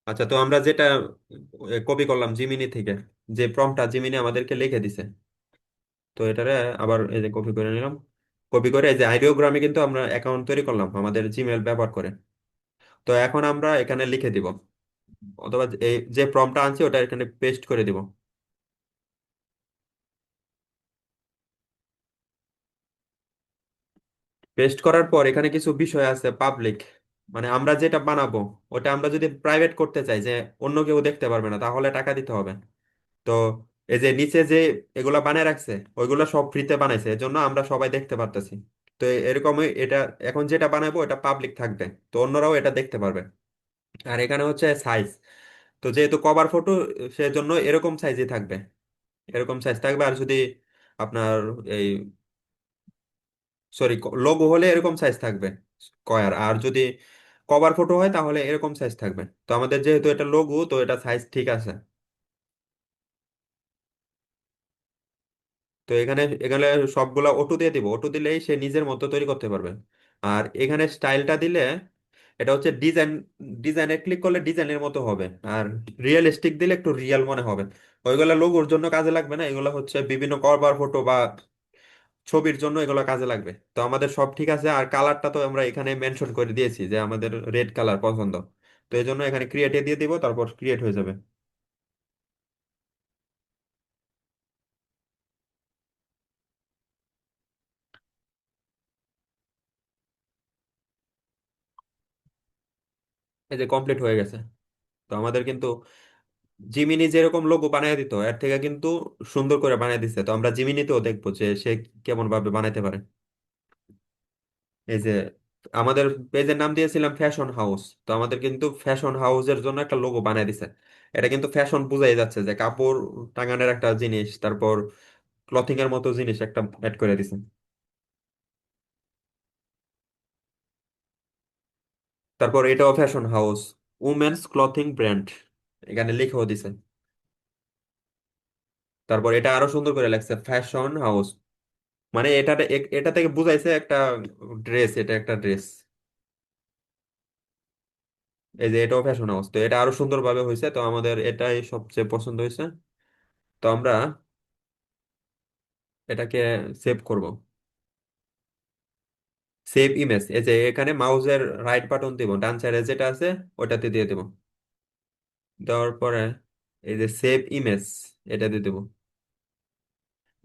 আচ্ছা, তো আমরা যেটা কপি করলাম জিমিনি থেকে, যে প্রম্পটটা জিমিনি আমাদেরকে লিখে দিছে, তো এটারে আবার এই যে কপি করে নিলাম। কপি করে এই যে আইডিওগ্রামে কিন্তু আমরা অ্যাকাউন্ট তৈরি করলাম আমাদের জিমেল ব্যবহার করে। তো এখন আমরা এখানে লিখে দিব, অথবা এই যে প্রম্পটটা আনছি ওটা এখানে পেস্ট করে দিব। পেস্ট করার পর এখানে কিছু বিষয় আছে পাবলিক, মানে আমরা যেটা বানাবো ওটা আমরা যদি প্রাইভেট করতে চাই যে অন্য কেউ দেখতে পারবে না তাহলে টাকা দিতে হবে। তো এই যে নিচে যে এগুলা বানায় রাখছে ওইগুলো সব ফ্রিতে বানাইছে, এজন্য আমরা সবাই দেখতে পারতেছি। তো এরকমই এটা এখন যেটা বানাবো এটা পাবলিক থাকবে, তো অন্যরাও এটা দেখতে পারবে। আর এখানে হচ্ছে সাইজ, তো যেহেতু কভার ফটো সেজন্য এরকম সাইজই থাকবে, এরকম সাইজ থাকবে। আর যদি আপনার এই সরি লোগো হলে এরকম সাইজ থাকবে স্কয়ার, আর যদি কভার ফটো হয় তাহলে এরকম সাইজ থাকবে। তো আমাদের যেহেতু এটা লোগো তো এটা সাইজ ঠিক আছে। তো এখানে এখানে সবগুলা অটো দিয়ে দিব, অটো দিলেই সে নিজের মতো তৈরি করতে পারবে। আর এখানে স্টাইলটা দিলে এটা হচ্ছে ডিজাইন, ডিজাইনে ক্লিক করলে ডিজাইনের মতো হবে। আর রিয়েলিস্টিক দিলে একটু রিয়েল মনে হবে। ওইগুলা লোগোর জন্য কাজে লাগবে না, এগুলো হচ্ছে বিভিন্ন কভার ফটো বা ছবির জন্য এগুলো কাজে লাগবে। তো আমাদের সব ঠিক আছে। আর কালারটা তো আমরা এখানে মেনশন করে দিয়েছি যে আমাদের রেড কালার পছন্দ। তো এই জন্য এখানে ক্রিয়েটে দিয়ে দিব, তারপর ক্রিয়েট হয়ে যাবে। এই যে কমপ্লিট হয়ে গেছে। তো আমাদের কিন্তু জিমিনি যেরকম লোগো বানিয়ে দিত এর থেকে কিন্তু সুন্দর করে বানিয়ে দিচ্ছে। তো আমরা জিমিনিতেও দেখবো যে সে কেমন ভাবে বানাইতে পারে। এই যে আমাদের পেজের নাম দিয়েছিলাম ফ্যাশন হাউস, তো আমাদের কিন্তু ফ্যাশন হাউসের জন্য একটা লোগো বানিয়ে দিছে। এটা কিন্তু ফ্যাশন বোঝাই যাচ্ছে যে কাপড় টাঙানোর একটা জিনিস, তারপর ক্লথিং এর মতো জিনিস একটা অ্যাড করে দিছে। তারপর এটাও fashion house, women's clothing brand, এখানে লিখেও দিছে। তারপর এটা আরো সুন্দর করে লাগছে ফ্যাশন হাউস, মানে এটা থেকে বুঝাইছে একটা ড্রেস, এটা একটা ড্রেস। এই যে এটাও ফ্যাশন হাউস, তো এটা আরো সুন্দর ভাবে হয়েছে, তো আমাদের এটাই সবচেয়ে পছন্দ হয়েছে। তো আমরা এটাকে সেভ করব। সেভ ইমেজ, এই যে এখানে মাউসের রাইট বাটন দিব, ডান সাইডে যেটা আছে ওটাতে দিয়ে দেব। দেওয়ার পরে এই যে সেভ ইমেজ, এটা দিয়ে দেব।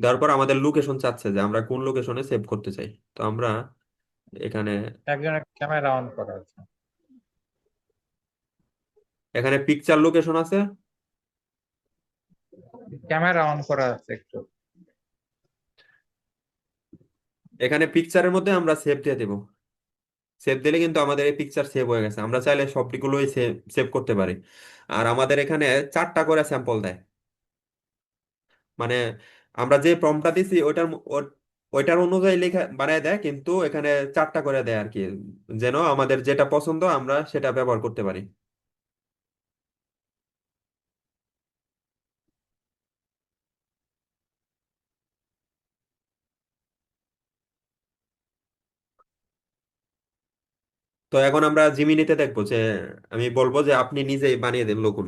দেওয়ার পর আমাদের লোকেশন চাচ্ছে যে আমরা কোন লোকেশনে সেভ করতে চাই। তো আমরা এখানে
একজনের ক্যামেরা অন করা আছে।
এখানে পিকচার লোকেশন আছে।
ক্যামেরা অন করা আছে একটু।
এখানে পিকচারের মধ্যে আমরা সেভ দিয়ে দেব। সেভ দিলে কিন্তু আমাদের এই পিকচার সেভ হয়ে গেছে। আমরা চাইলে সবগুলোই সেভ সেভ করতে পারি। আর আমাদের এখানে 4টা করে স্যাম্পল দেয়, মানে আমরা যে প্রম্পটটা দিছি ওইটার অনুযায়ী লেখা বানায় দেয়, কিন্তু এখানে 4টা করে দেয় আর কি, যেন আমাদের যেটা পছন্দ আমরা সেটা ব্যবহার করতে পারি। তো এখন আমরা জিমিনিতে দেখবো যে আমি বলবো যে আপনি নিজেই বানিয়ে দেন লোগো।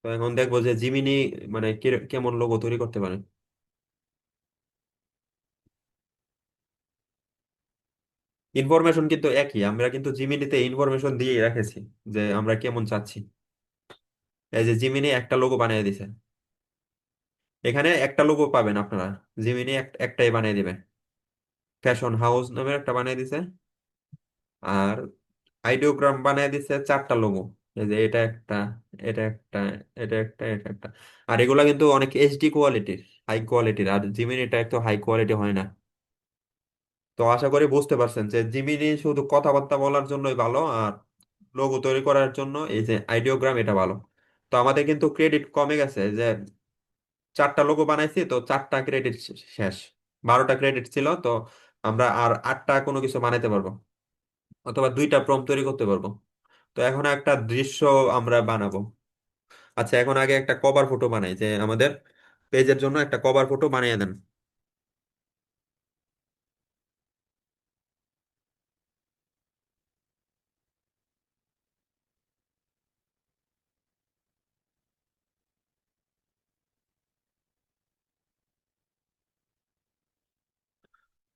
তো এখন দেখবো যে জিমিনি মানে কেমন লোগো তৈরি করতে পারে। ইনফরমেশন কিন্তু একই, আমরা কিন্তু জিমিনিতে ইনফরমেশন দিয়ে রেখেছি যে আমরা কেমন চাচ্ছি। এই যে জিমিনি একটা লোগো বানিয়ে দিছে, এখানে একটা লোগো পাবেন আপনারা। জিমিনি একটাই বানিয়ে দিবে, ফ্যাশন হাউস নামের একটা বানিয়ে দিছে। আর আইডিওগ্রাম বানিয়ে দিছে 4টা লোগো। এই যে এটা একটা, এটা একটা, এটা একটা, এটা একটা। আর এগুলা কিন্তু অনেক এইচডি কোয়ালিটির, হাই কোয়ালিটির। আর জিমিনিটা একটু হাই কোয়ালিটি হয় না। তো আশা করি বুঝতে পারছেন যে জিমিনি শুধু কথাবার্তা বলার জন্যই ভালো, আর লোগো তৈরি করার জন্য এই যে আইডিওগ্রাম এটা ভালো। তো আমাদের কিন্তু ক্রেডিট কমে গেছে যে 4টা লোগো বানাইছি, তো 4টা ক্রেডিট শেষ। 12টা ক্রেডিট ছিল, তো আমরা আর 8টা কোনো কিছু বানাইতে পারবো, অথবা 2টা প্রম্পট তৈরি করতে পারবো। তো এখন একটা দৃশ্য আমরা বানাবো। আচ্ছা, এখন আগে একটা কভার ফটো বানাই, যে আমাদের পেজের জন্য একটা কভার ফটো বানিয়ে দেন।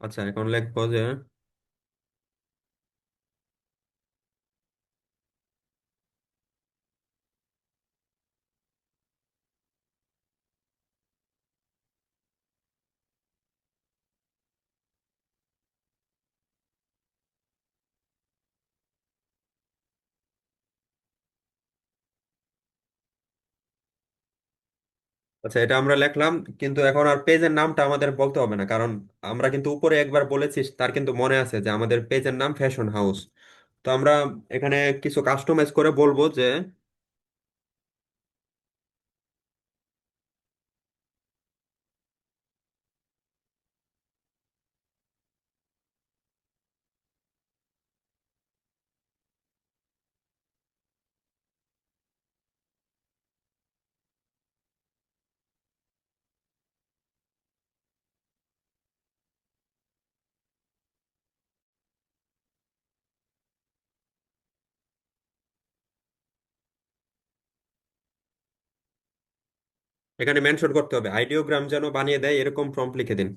আচ্ছা, এখন লিখবো যে আচ্ছা, এটা আমরা লিখলাম, কিন্তু এখন আর পেজের নামটা আমাদের বলতে হবে না, কারণ আমরা কিন্তু উপরে একবার বলেছি, তার কিন্তু মনে আছে যে আমাদের পেজের নাম ফ্যাশন হাউস। তো আমরা এখানে কিছু কাস্টমাইজ করে বলবো যে এখানে মেনশন করতে হবে আইডিওগ্রাম যেন বানিয়ে দেয়, এরকম প্রম্পট লিখে দিন।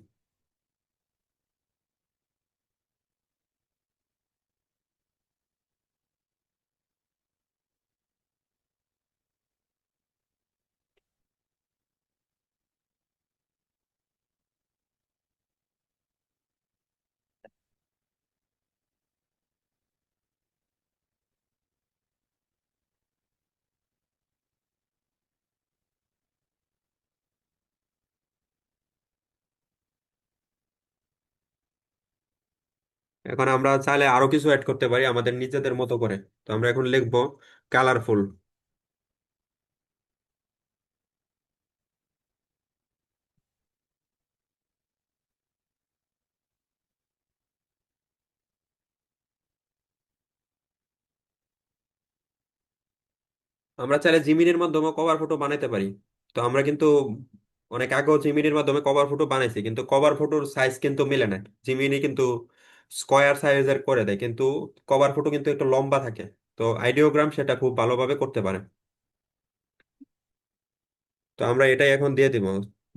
এখন আমরা চাইলে আরো কিছু অ্যাড করতে পারি আমাদের নিজেদের মতো করে। তো আমরা এখন লিখবো কালারফুল। আমরা চাইলে জিমিনির মাধ্যমে কভার ফটো বানাতে পারি। তো আমরা কিন্তু অনেক আগেও জিমিনির মাধ্যমে কভার ফটো বানাইছি, কিন্তু কভার ফটোর সাইজ কিন্তু মিলে না। জিমিনি কিন্তু স্কোয়ার সাইজের করে দেয়, কিন্তু কভার ফটো কিন্তু একটু লম্বা থাকে। তো আইডিওগ্রাম সেটা খুব ভালোভাবে করতে পারে। তো আমরা এটাই এখন দিয়ে দিব।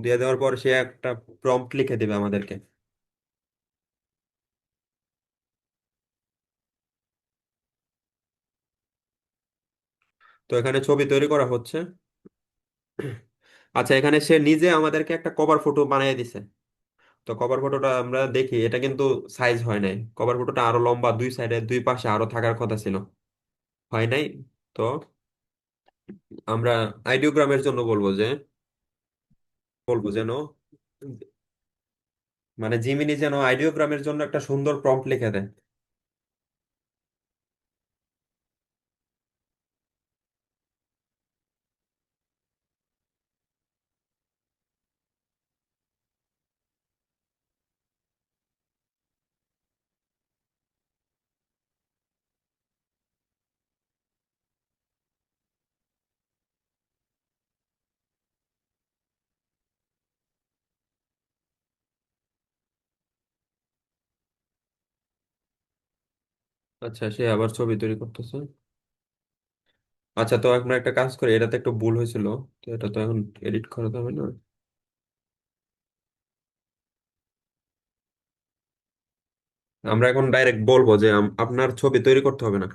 দিয়ে দেওয়ার পর সে একটা প্রম্পট লিখে দিবে আমাদেরকে। তো এখানে ছবি তৈরি করা হচ্ছে। আচ্ছা, এখানে সে নিজে আমাদেরকে একটা কভার ফটো বানিয়ে দিছে। তো কভার ফটোটা আমরা দেখি, এটা কিন্তু সাইজ হয় নাই। কভার ফটোটা আরো লম্বা, দুই সাইডে দুই পাশে আরো থাকার কথা ছিল, হয় নাই। তো আমরা আইডিওগ্রামের জন্য বলবো যেন মানে জিমিনি যেন আইডিওগ্রামের জন্য একটা সুন্দর প্রম্পট লিখে দেয়। আচ্ছা, সে আবার ছবি তৈরি করতেছে। আচ্ছা, তো আমরা একটা কাজ করি, এটাতে একটু ভুল হয়েছিল। তো এটা তো এখন এডিট করা যাবে না। আমরা এখন ডাইরেক্ট বলবো যে আপনার ছবি তৈরি করতে হবে না।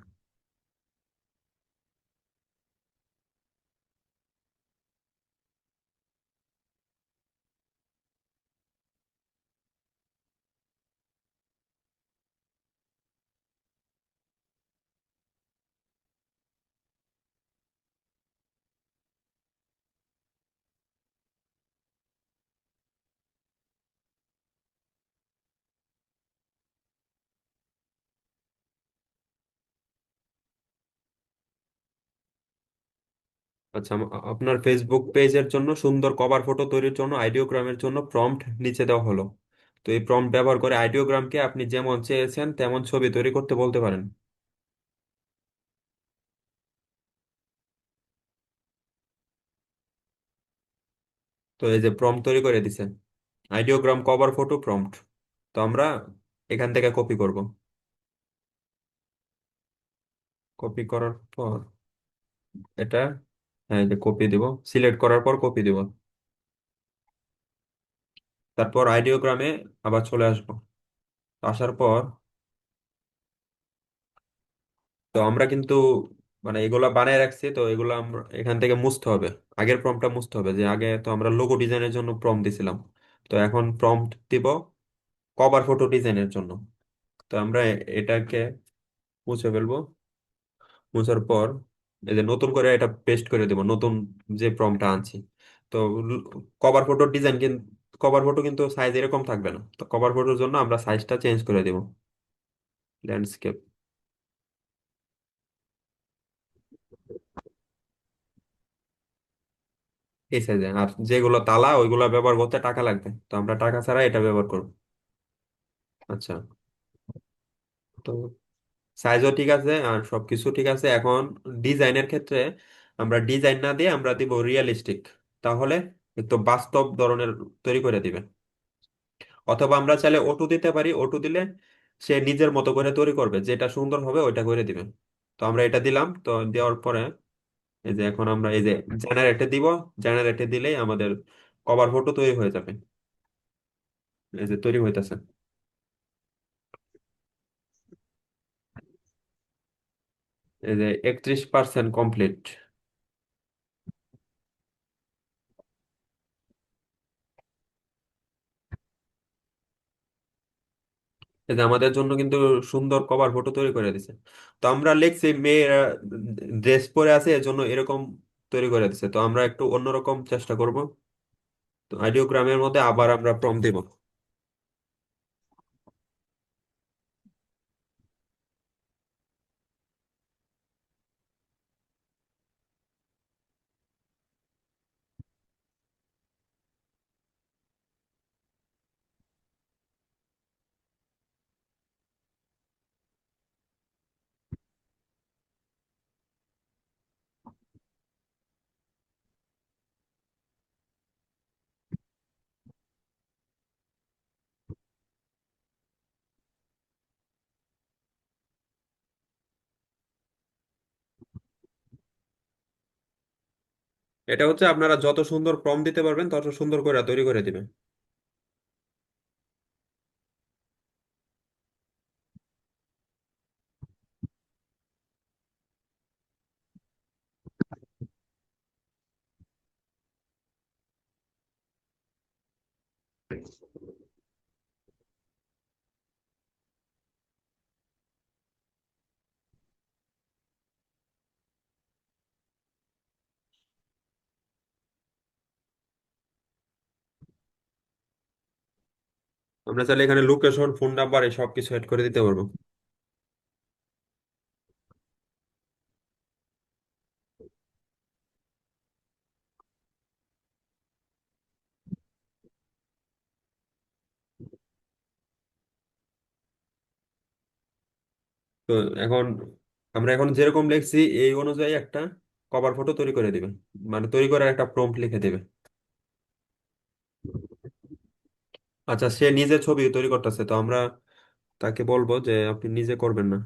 আচ্ছা, আপনার ফেসবুক পেজের জন্য সুন্দর কভার ফটো তৈরির জন্য আইডিওগ্রামের জন্য প্রম্পট নিচে দেওয়া হলো। তো এই প্রম্পট ব্যবহার করে আইডিওগ্রামকে আপনি যেমন চেয়েছেন তেমন ছবি তৈরি করতে বলতে পারেন। তো এই যে প্রম্পট তৈরি করে দিছে, আইডিওগ্রাম কভার ফটো প্রম্পট। তো আমরা এখান থেকে কপি করব। কপি করার পর এটা, হ্যাঁ, যে কপি দিব, সিলেক্ট করার পর কপি দিব। তারপর আইডিওগ্রামে আবার চলে আসবো। আসার পর তো আমরা কিন্তু মানে এগুলা বানিয়ে রাখছি, তো এগুলো আমরা এখান থেকে মুছতে হবে। আগের প্রম্পটটা মুছতে হবে, যে আগে তো আমরা লোগো ডিজাইনের জন্য প্রম্পট দিছিলাম। তো এখন প্রম্পট দিব কভার ফটো ডিজাইনের জন্য। তো আমরা এটাকে মুছে ফেলবো। মুছার পর এই যে নতুন করে এটা পেস্ট করে দেব, নতুন যে প্রম্পটটা আনছি। তো কভার ফটোর ডিজাইন কিন্তু, কভার ফটো কিন্তু সাইজ এরকম থাকবে না। তো কভার ফটোর জন্য আমরা সাইজটা চেঞ্জ করে দেব, ল্যান্ডস্কেপ এই সাইজে। আর যেগুলো তালা ওইগুলো ব্যবহার করতে টাকা লাগবে, তো আমরা টাকা ছাড়া এটা ব্যবহার করব। আচ্ছা, তো সাইজও ঠিক আছে আর সবকিছু ঠিক আছে। এখন ডিজাইনের ক্ষেত্রে আমরা ডিজাইন না দিয়ে আমরা দিব রিয়েলিস্টিক। তাহলে একটু বাস্তব ধরনের তৈরি করে দিবে। অথবা আমরা চাইলে অটো দিতে পারি, অটো দিলে সে নিজের মতো করে তৈরি করবে, যেটা সুন্দর হবে ওইটা করে দিবে। তো আমরা এটা দিলাম, তো দেওয়ার পরে এই যে এখন আমরা এই যে জেনারেটে দিব। জেনারেটে দিলেই আমাদের কভার ফটো তৈরি হয়ে যাবে। এই যে তৈরি হইতেছে। এই যে 31% কমপ্লিট। এই যে আমাদের জন্য কিন্তু সুন্দর কভার ফটো তৈরি করে দিছে। তো আমরা লিখছি মেয়েরা ড্রেস পরে আছে এজন্য এরকম তৈরি করে দিছে। তো আমরা একটু অন্যরকম চেষ্টা করব। তো আইডিওগ্রামের মধ্যে আবার আমরা প্রম্পট দিব। এটা হচ্ছে আপনারা যত সুন্দর প্রম্পট দিতে পারবেন তত সুন্দর করে তৈরি করে দিবেন। আমরা চাইলে এখানে লোকেশন, ফোন নাম্বার এই সব কিছু অ্যাড করে দিতে পারবো। তো এখন আমরা এখন যেরকম লিখছি এই অনুযায়ী একটা কভার ফটো তৈরি করে দিবেন, মানে তৈরি করার একটা প্রম্পট লিখে দিবে। আচ্ছা, সে নিজে ছবি তৈরি করতেছে, তো আমরা তাকে বলবো যে আপনি নিজে করবেন না।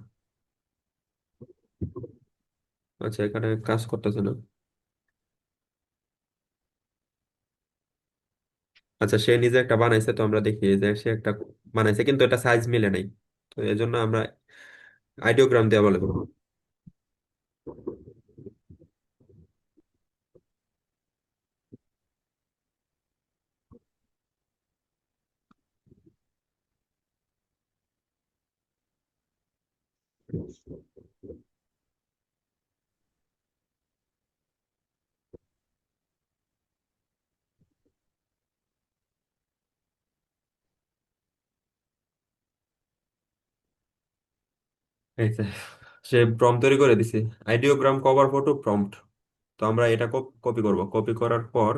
আচ্ছা, এখানে কাজ করতেছে না। আচ্ছা, সে নিজে একটা বানাইছে, তো আমরা দেখি যে সে একটা বানাইছে কিন্তু এটা সাইজ মিলে নাই। তো এই জন্য আমরা আইডিওগ্রাম দেওয়া বলে দেবো। এই যে, সে প্রম্পট তৈরি করে দিছে, আইডিওগ্রাম কভার ফটো প্রম্পট। তো আমরা এটা কপি করব, কপি করার পর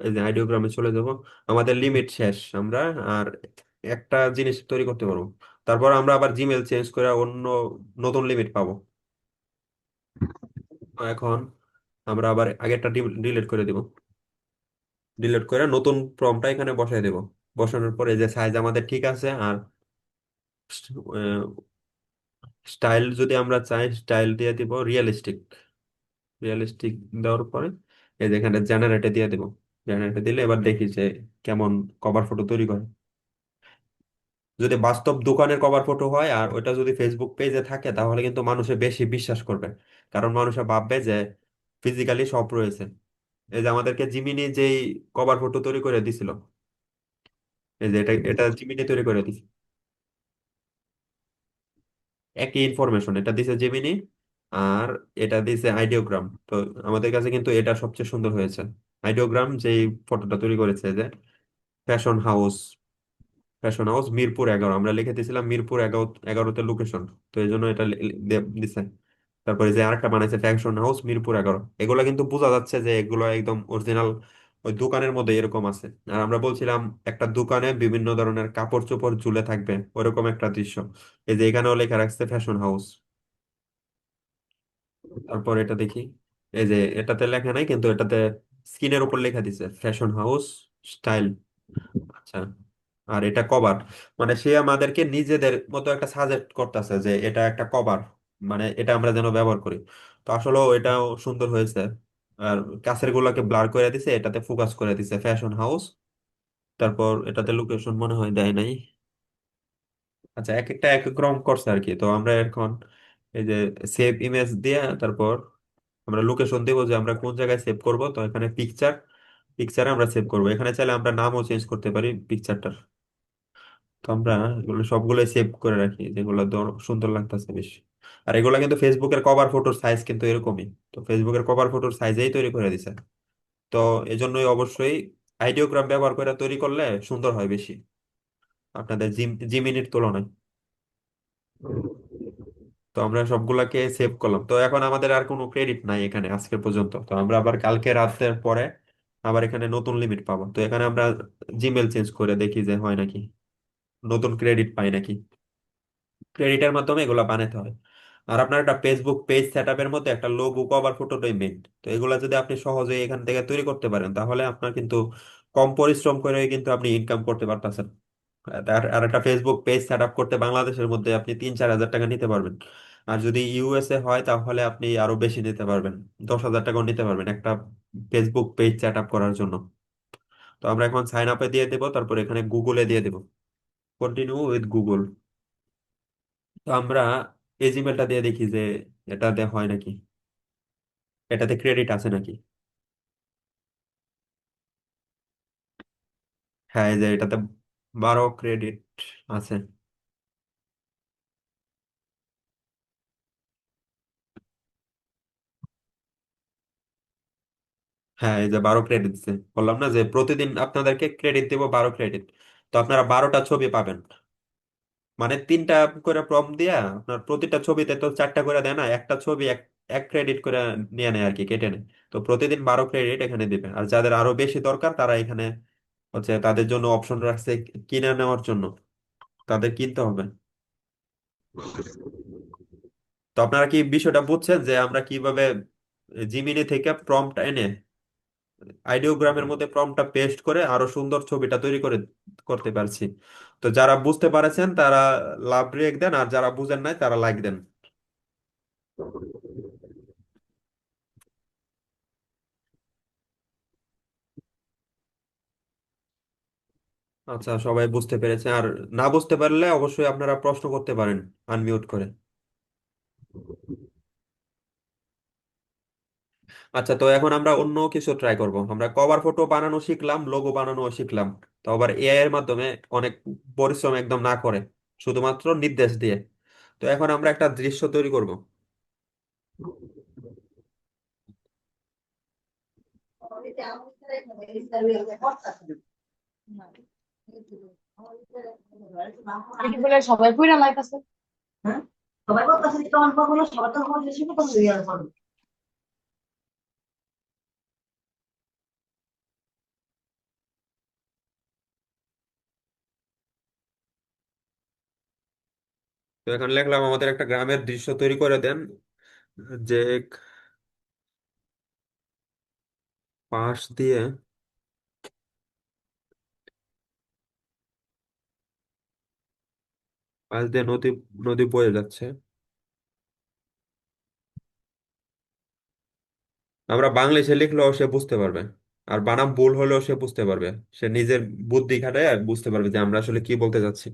এই যে আইডিওগ্রামে চলে যাব। আমাদের লিমিট শেষ, আমরা আর একটা জিনিস তৈরি করতে পারবো। তারপর আমরা আবার জিমেল চেঞ্জ করে অন্য নতুন লিমিট পাবো। তো এখন আমরা আবার আগেরটা ডিলিট করে দিব। ডিলিট করে নতুন প্রম্পটটা এখানে বসাই দেব। বসানোর পরে যে সাইজ আমাদের ঠিক আছে, আর স্টাইল যদি আমরা চাই স্টাইল দিয়ে দিব রিয়েলিস্টিক। রিয়েলিস্টিক দেওয়ার পরে এই যে এখানে জেনারেটে দিয়ে দিব। জেনারেটে দিলে এবার দেখি যে কেমন কভার ফটো তৈরি করে। যদি বাস্তব দোকানের কভার ফটো হয় আর ওটা যদি ফেসবুক পেজে থাকে তাহলে কিন্তু মানুষে বেশি বিশ্বাস করবে। কারণ মানুষে ভাববে যে ফিজিক্যালি সব রয়েছে। এই যে আমাদেরকে জিমিনি যেই কভার ফটো তৈরি করে দিছিল, এই যে এটা এটা জিমিনি তৈরি করে দিছে। একই ইনফরমেশন এটা দিছে জেমিনি, আর এটা দিছে আইডিওগ্রাম। তো আমাদের কাছে কিন্তু এটা সবচেয়ে সুন্দর হয়েছে। আইডিওগ্রাম যেই ফটোটা তৈরি করেছে যে fashion house, fashion house Mirpur 11, আমরা লিখে দিয়েছিলাম মিরপুর 11তে লোকেশন। তো এই জন্য এটা দিছে। তারপরে যে আরেকটা বানাইছে ফ্যাশন হাউস মিরপুর 11, এগুলো কিন্তু বোঝা যাচ্ছে যে এগুলো একদম অরিজিনাল ওই দোকানের মধ্যে এরকম আছে। আর আমরা বলছিলাম একটা দোকানে বিভিন্ন ধরনের কাপড় চোপড় ঝুলে থাকবে ওরকম একটা দৃশ্য। এই যে এখানেও লেখা রাখছে ফ্যাশন হাউস। তারপর এটা দেখি, এই যে এটাতে লেখা নাই কিন্তু এটাতে স্ক্রিনের উপর লেখা দিছে ফ্যাশন হাউস স্টাইল। আচ্ছা, আর এটা কভার, মানে সে আমাদেরকে নিজেদের মতো একটা সাজেস্ট করতেছে যে এটা একটা কভার, মানে এটা আমরা যেন ব্যবহার করি। তো আসলেও এটাও সুন্দর হয়েছে। আর কাছের গুলাকে ব্লার করে দিছে, এটাতে ফোকাস করে দিছে ফ্যাশন হাউস। তারপর এটাতে লোকেশন মনে হয় দেয় নাই। আচ্ছা, এক একটা এক এক রকম করছে আর কি। তো আমরা এখন এই যে সেভ ইমেজ দিয়ে তারপর আমরা লোকেশন দেবো যে আমরা কোন জায়গায় সেভ করব। তো এখানে পিকচার, পিকচারে আমরা সেভ করবো। এখানে চাইলে আমরা নামও চেঞ্জ করতে পারি পিকচারটার। তো আমরা এগুলো সবগুলো সেভ করে রাখি যেগুলো সুন্দর লাগতেছে বেশ। আর এগুলা কিন্তু ফেসবুকের কভার ফটোর সাইজ কিন্তু এরকমই। তো ফেসবুকের কভার ফটোর সাইজেই তৈরি করে দিছে। তো এজন্যই অবশ্যই আইডিওগ্রাম ব্যবহার করে তৈরি করলে সুন্দর হয় বেশি আপনাদের জিমিনির তুলনায়। তো আমরা সবগুলাকে সেভ করলাম। তো এখন আমাদের আর কোনো ক্রেডিট নাই এখানে আজকের পর্যন্ত। তো আমরা আবার কালকে রাতের পরে আবার এখানে নতুন লিমিট পাবো। তো এখানে আমরা জিমেল চেঞ্জ করে দেখি যে হয় নাকি, নতুন ক্রেডিট পাই নাকি। ক্রেডিটের মাধ্যমে এগুলা বানাতে হয়। আর আপনার একটা ফেসবুক পেজ সেট আপের মধ্যে একটা লোগো কভার ফটোটাই মেইন। তো এগুলা যদি আপনি সহজে এখান থেকে তৈরি করতে পারেন তাহলে আপনার কিন্তু কম পরিশ্রম করে কিন্তু আপনি ইনকাম করতে পারতেছেন। আর আর একটা ফেসবুক পেজ সেট আপ করতে বাংলাদেশের মধ্যে আপনি 3-4 হাজার টাকা নিতে পারবেন। আর যদি ইউএসএ হয় তাহলে আপনি আরো বেশি নিতে পারবেন, 10,000 টাকাও নিতে পারবেন একটা ফেসবুক পেজ সেট আপ করার জন্য। তো আমরা এখন সাইন আপে দিয়ে দেবো, তারপর এখানে গুগলে দিয়ে দেবো, কন্টিনিউ উইথ গুগল। তো আমরা এই জিমেলটা দিয়ে দেখি যে এটাতে হয় নাকি, এটাতে ক্রেডিট আছে নাকি। হ্যাঁ, এই যে এটাতে 12 ক্রেডিট আছে। হ্যাঁ, এই যে 12 ক্রেডিট দিচ্ছে, বললাম না যে প্রতিদিন আপনাদেরকে ক্রেডিট দেবো 12 ক্রেডিট। তো আপনারা 12টা ছবি পাবেন, মানে 3টা করে প্রম্পট দিয়া আপনার প্রতিটা ছবিতে তো 4টা করে দেয় না, একটা ছবি এক এক ক্রেডিট করে নিয়ে নেয় আর কি, কেটে নেয়। তো প্রতিদিন 12 ক্রেডিট এখানে দিবে। আর যাদের আরো বেশি দরকার তারা এখানে হচ্ছে তাদের জন্য অপশন রাখছে কিনে নেওয়ার জন্য, তাদের কিনতে হবে। তো আপনারা কি বিষয়টা বুঝছেন যে আমরা কিভাবে জিমিনি থেকে প্রম্পট এনে আইডিওগ্রামের মধ্যে প্রম্পটটা পেস্ট করে আরো সুন্দর ছবিটা তৈরি করে করতে পারছি? তো যারা বুঝতে পারেছেন তারা লাভ রেখ দেন, আর যারা বুঝেন নাই তারা লাইক দেন। আচ্ছা, সবাই বুঝতে পেরেছে। আর না বুঝতে পারলে অবশ্যই আপনারা প্রশ্ন করতে পারেন আনমিউট করে। আচ্ছা, তো এখন আমরা অন্য কিছু ট্রাই করব। আমরা কভার ফটো বানানো শিখলাম, লোগো বানানো শিখলাম। তো আবার এআই এর মাধ্যমে অনেক পরিশ্রম একদম না করে, শুধুমাত্র নির্দেশ দিয়ে। তো এখন আমরা একটা দৃশ্য তৈরি করব।
এটি বলে সবাই পুরা লাইতাছে।
হ্যাঁ, সবাই করতেছে, তোমার কখনো সবার তো কখনো শিখে তো ইয়ার করো।
তো এখন লিখলাম আমাদের একটা গ্রামের দৃশ্য তৈরি করে দেন, যে পাশ দিয়ে নদী নদী বয়ে যাচ্ছে। আমরা বাংলিশে লিখলেও সে বুঝতে পারবে, আর বানাম ভুল হলেও সে বুঝতে পারবে। সে নিজের বুদ্ধি খাটায় আর বুঝতে পারবে যে আমরা আসলে কি বলতে যাচ্ছি।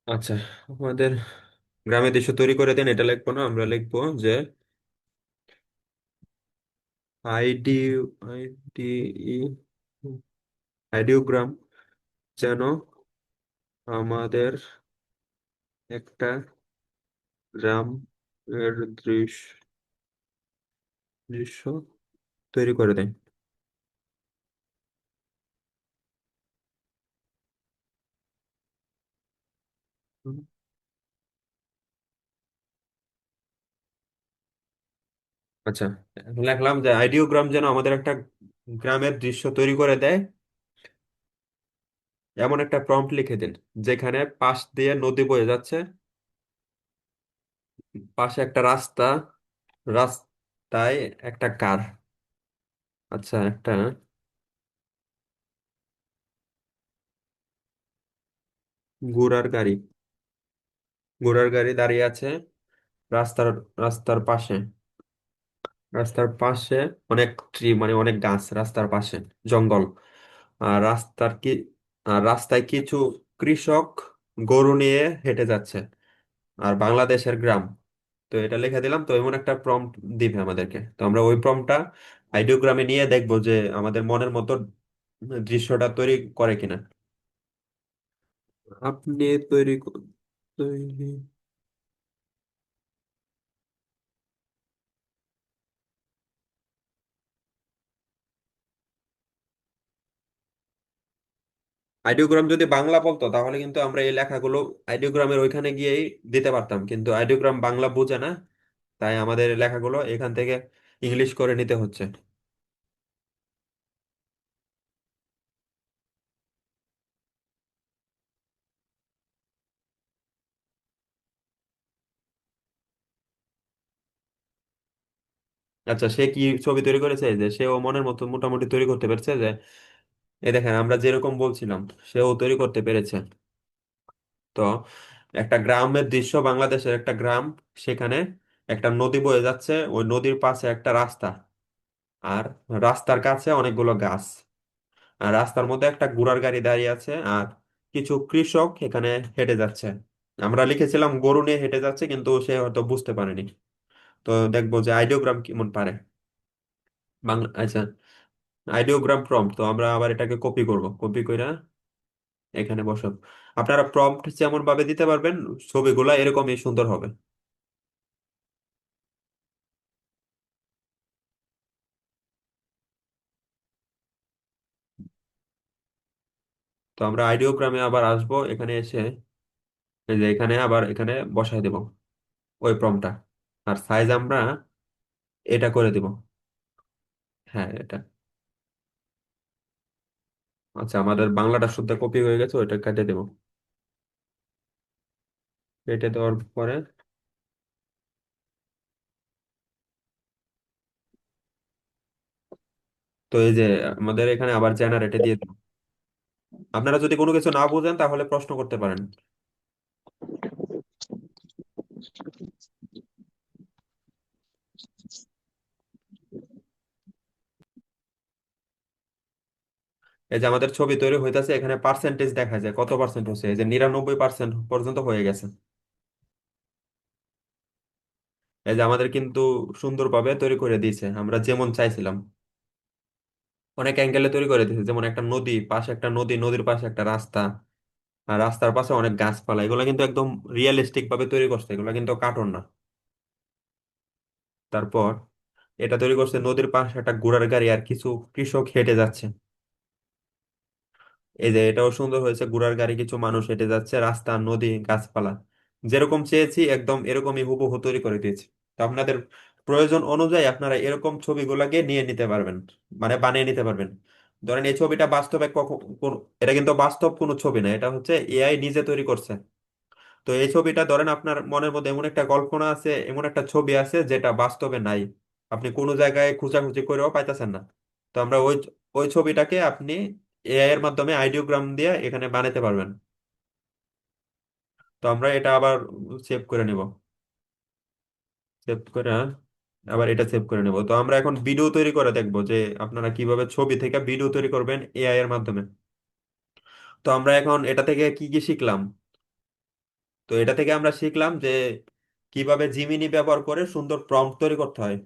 আচ্ছা, আমাদের গ্রামে দৃশ্য তৈরি করে দেন, এটা লিখবো না, আমরা লিখবো যে আইডি আইডি আইডিওগ্রাম যেন আমাদের একটা গ্রাম এর দৃশ্য তৈরি করে দেয়। হুম। আচ্ছা, এখন লিখলাম যে আইডিওগ্রাম যেন আমাদের একটা গ্রামের দৃশ্য তৈরি করে দেয়, এমন একটা প্রম্পট লিখে দিন যেখানে পাশ দিয়ে নদী বয়ে যাচ্ছে, পাশে একটা রাস্তা, রাস্তায় একটা কার। আচ্ছা, একটা ঘোড়ার গাড়ি, ঘোড়ার গাড়ি দাঁড়িয়ে আছে রাস্তার রাস্তার পাশে। রাস্তার পাশে অনেক ট্রি, মানে অনেক গাছ রাস্তার পাশে, জঙ্গল। আর রাস্তায় কিছু কৃষক গরু নিয়ে হেঁটে যাচ্ছে, আর বাংলাদেশের গ্রাম। তো এটা লিখে দিলাম, তো এমন একটা প্রম্পট দিবে আমাদেরকে, তো আমরা ওই প্রম্পটটা আইডিওগ্রামে নিয়ে দেখবো যে আমাদের মনের মতো দৃশ্যটা তৈরি করে কিনা। আপনি তৈরি আইডিওগ্রাম যদি বাংলা বলতো তাহলে কিন্তু আমরা এই লেখাগুলো আইডিওগ্রামের ওইখানে গিয়েই দিতে পারতাম, কিন্তু আইডিওগ্রাম বাংলা বোঝে না, তাই আমাদের লেখাগুলো এখান থেকে ইংলিশ করে নিতে হচ্ছে। আচ্ছা, সে কি ছবি তৈরি করেছে, যে সেও মনের মতো মোটামুটি তৈরি করতে পেরেছে, যে এই দেখেন আমরা যেরকম বলছিলাম সেও তৈরি করতে পেরেছে। তো একটা গ্রামের দৃশ্য, বাংলাদেশের একটা গ্রাম, সেখানে একটা নদী বয়ে যাচ্ছে, ওই নদীর পাশে একটা রাস্তা, আর রাস্তার কাছে অনেকগুলো গাছ, আর রাস্তার মধ্যে একটা ঘোড়ার গাড়ি দাঁড়িয়ে আছে, আর কিছু কৃষক এখানে হেঁটে যাচ্ছে। আমরা লিখেছিলাম গরু নিয়ে হেঁটে যাচ্ছে, কিন্তু সে হয়তো বুঝতে পারেনি। তো দেখবো যে আইডিওগ্রাম কেমন পারে বাংলা। আচ্ছা, আইডিওগ্রাম প্রম্পট, তো আমরা আবার এটাকে কপি করব, কপি করে এখানে বসাব। আপনারা প্রম্পট যেমন ভাবে দিতে পারবেন, ছবিগুলা এরকমই সুন্দর হবে। তো আমরা আইডিওগ্রামে আবার আসবো, এখানে এসে এই যে এখানে আবার এখানে বসাই দেব ওই প্রম্পটটা, আর সাইজ আমরা এটা করে দিব। হ্যাঁ, এটা। আচ্ছা, আমাদের বাংলাটা শুদ্ধ কপি হয়ে গেছে, ওইটা কেটে দেব। কেটে দেওয়ার পরে তো এই যে আমাদের এখানে আবার জেনারেটে দিয়ে দেব। আপনারা যদি কোনো কিছু না বুঝেন তাহলে প্রশ্ন করতে পারেন। এই যে আমাদের ছবি তৈরি হইতাছে, এখানে পার্সেন্টেজ দেখা যায় কত পার্সেন্ট হচ্ছে, এই যে 99% পর্যন্ত হয়ে গেছে। এই যে আমাদের কিন্তু সুন্দরভাবে তৈরি করে দিয়েছে, আমরা যেমন চাইছিলাম। অনেক অ্যাঙ্গেলে তৈরি করে দিয়েছে, যেমন একটা নদী, পাশে একটা নদী, নদীর পাশে একটা রাস্তা, আর রাস্তার পাশে অনেক গাছপালা, এগুলো কিন্তু একদম রিয়েলিস্টিক ভাবে তৈরি করছে, এগুলো কিন্তু কার্টুন না। তারপর এটা তৈরি করছে নদীর পাশে একটা ঘোড়ার গাড়ি, আর কিছু কৃষক হেঁটে যাচ্ছে। এই যে এটাও সুন্দর হয়েছে, ঘোড়ার গাড়ি, কিছু মানুষ হেঁটে যাচ্ছে, রাস্তা, নদী, গাছপালা, যেরকম চেয়েছি একদম এরকমই হুবহু তৈরি করে দিয়েছি। তো আপনাদের প্রয়োজন অনুযায়ী আপনারা এরকম ছবিগুলোকে নিয়ে নিতে পারবেন, মানে বানিয়ে নিতে পারবেন। ধরেন এই ছবিটা বাস্তবে এটা কিন্তু বাস্তব কোনো ছবি না, এটা হচ্ছে এআই নিজে তৈরি করছে। তো এই ছবিটা ধরেন আপনার মনের মধ্যে এমন একটা কল্পনা আছে, এমন একটা ছবি আছে যেটা বাস্তবে নাই, আপনি কোনো জায়গায় খোঁজাখুঁজি করেও পাইতেছেন না। তো আমরা ওই ওই ছবিটাকে আপনি এআই এর মাধ্যমে আইডিওগ্রাম দিয়ে এখানে বানাতে পারবেন। তো আমরা এটা আবার সেভ করে নিব, সেভ করে আবার এটা সেভ করে নেব। তো আমরা এখন ভিডিও তৈরি করে দেখবো যে আপনারা কিভাবে ছবি থেকে ভিডিও তৈরি করবেন এআই এর মাধ্যমে। তো আমরা এখন এটা থেকে কি কি শিখলাম, তো এটা থেকে আমরা শিখলাম যে কিভাবে জিমিনি ব্যবহার করে সুন্দর প্রম্পট তৈরি করতে হয়।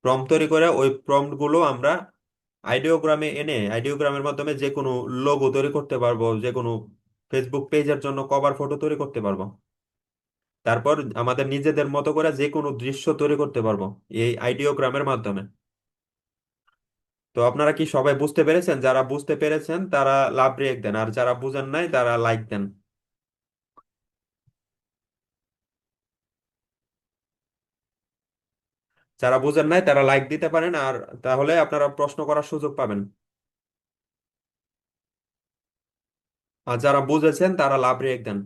প্রম্পট তৈরি করে ওই প্রম্পট গুলো আমরা আইডিওগ্রামে এনে আইডিওগ্রামের মাধ্যমে যে কোনো লোগো তৈরি করতে পারবো, যে কোনো ফেসবুক পেজের জন্য কভার ফটো তৈরি করতে পারবো। তারপর আমাদের নিজেদের মতো করে যে কোনো দৃশ্য তৈরি করতে পারবো এই আইডিওগ্রামের মাধ্যমে। তো আপনারা কি সবাই বুঝতে পেরেছেন? যারা বুঝতে পেরেছেন তারা লাভ রেখ দেন, আর যারা বুঝেন নাই তারা লাইক দেন। যারা বুঝেন নাই তারা লাইক দিতে পারেন, আর তাহলে আপনারা প্রশ্ন করার সুযোগ পাবেন। আর যারা বুঝেছেন তারা লাভ রেখ দেন।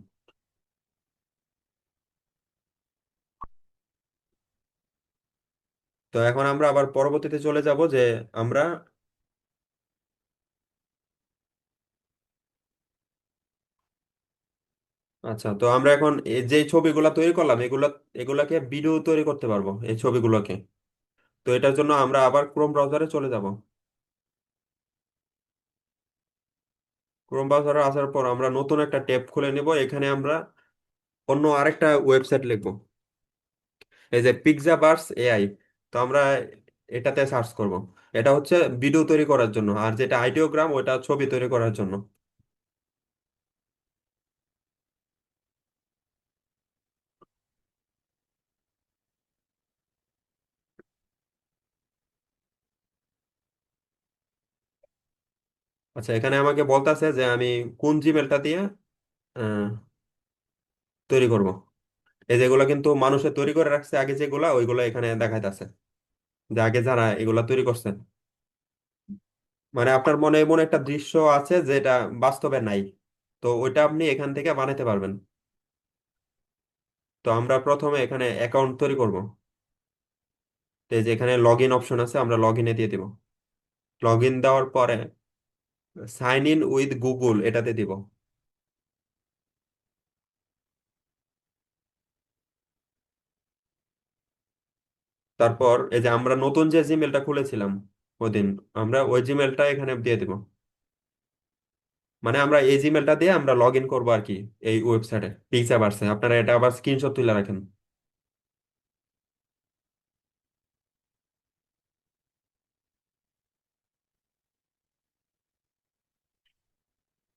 তো এখন আমরা আবার পরবর্তীতে চলে যাব, যে আমরা আচ্ছা, তো আমরা এখন এই যে ছবিগুলা তৈরি করলাম এগুলাকে ভিডিও তৈরি করতে পারবো এই ছবিগুলোকে। তো এটার জন্য আমরা আবার ক্রোম ব্রাউজারে চলে যাব। ক্রোম ব্রাউজারে আসার পর আমরা নতুন একটা ট্যাব খুলে নিব, এখানে আমরা অন্য আরেকটা ওয়েবসাইট লিখবো, এই যে পিক্সাবার্স এআই। তো আমরা এটাতে সার্চ করব। এটা হচ্ছে ভিডিও তৈরি করার জন্য, আর যেটা আইডিওগ্রাম ওটা ছবি তৈরি করার জন্য। আচ্ছা, এখানে আমাকে বলতাছে যে আমি কোন জিমেলটা দিয়ে আহ, তৈরি করব। এই যেগুলো কিন্তু মানুষের তৈরি করে রাখছে আগে, যেগুলা ওইগুলো এখানে দেখাইতেছে যে আগে যারা এগুলা তৈরি করছেন। মানে আপনার মনে এমন একটা দৃশ্য আছে যেটা বাস্তবে নাই, তো ওইটা আপনি এখান থেকে বানাতে পারবেন। তো আমরা প্রথমে এখানে অ্যাকাউন্ট তৈরি করব। তো এই যে এখানে লগ ইন অপশন আছে, আমরা লগ ইনে দিয়ে দিব। লগ ইন দেওয়ার পরে সাইন ইন উইথ গুগল এটাতে দিব। তারপর এই যে আমরা নতুন যে জিমেলটা খুলেছিলাম ওদিন, আমরা ওই জিমেলটা এখানে দিয়ে দিব। মানে আমরা এই জিমেলটা দিয়ে আমরা লগ ইন করবো আর কি এই ওয়েবসাইটে পিক্সাভার্সে। আপনারা এটা আবার স্ক্রিনশট তুলে রাখেন।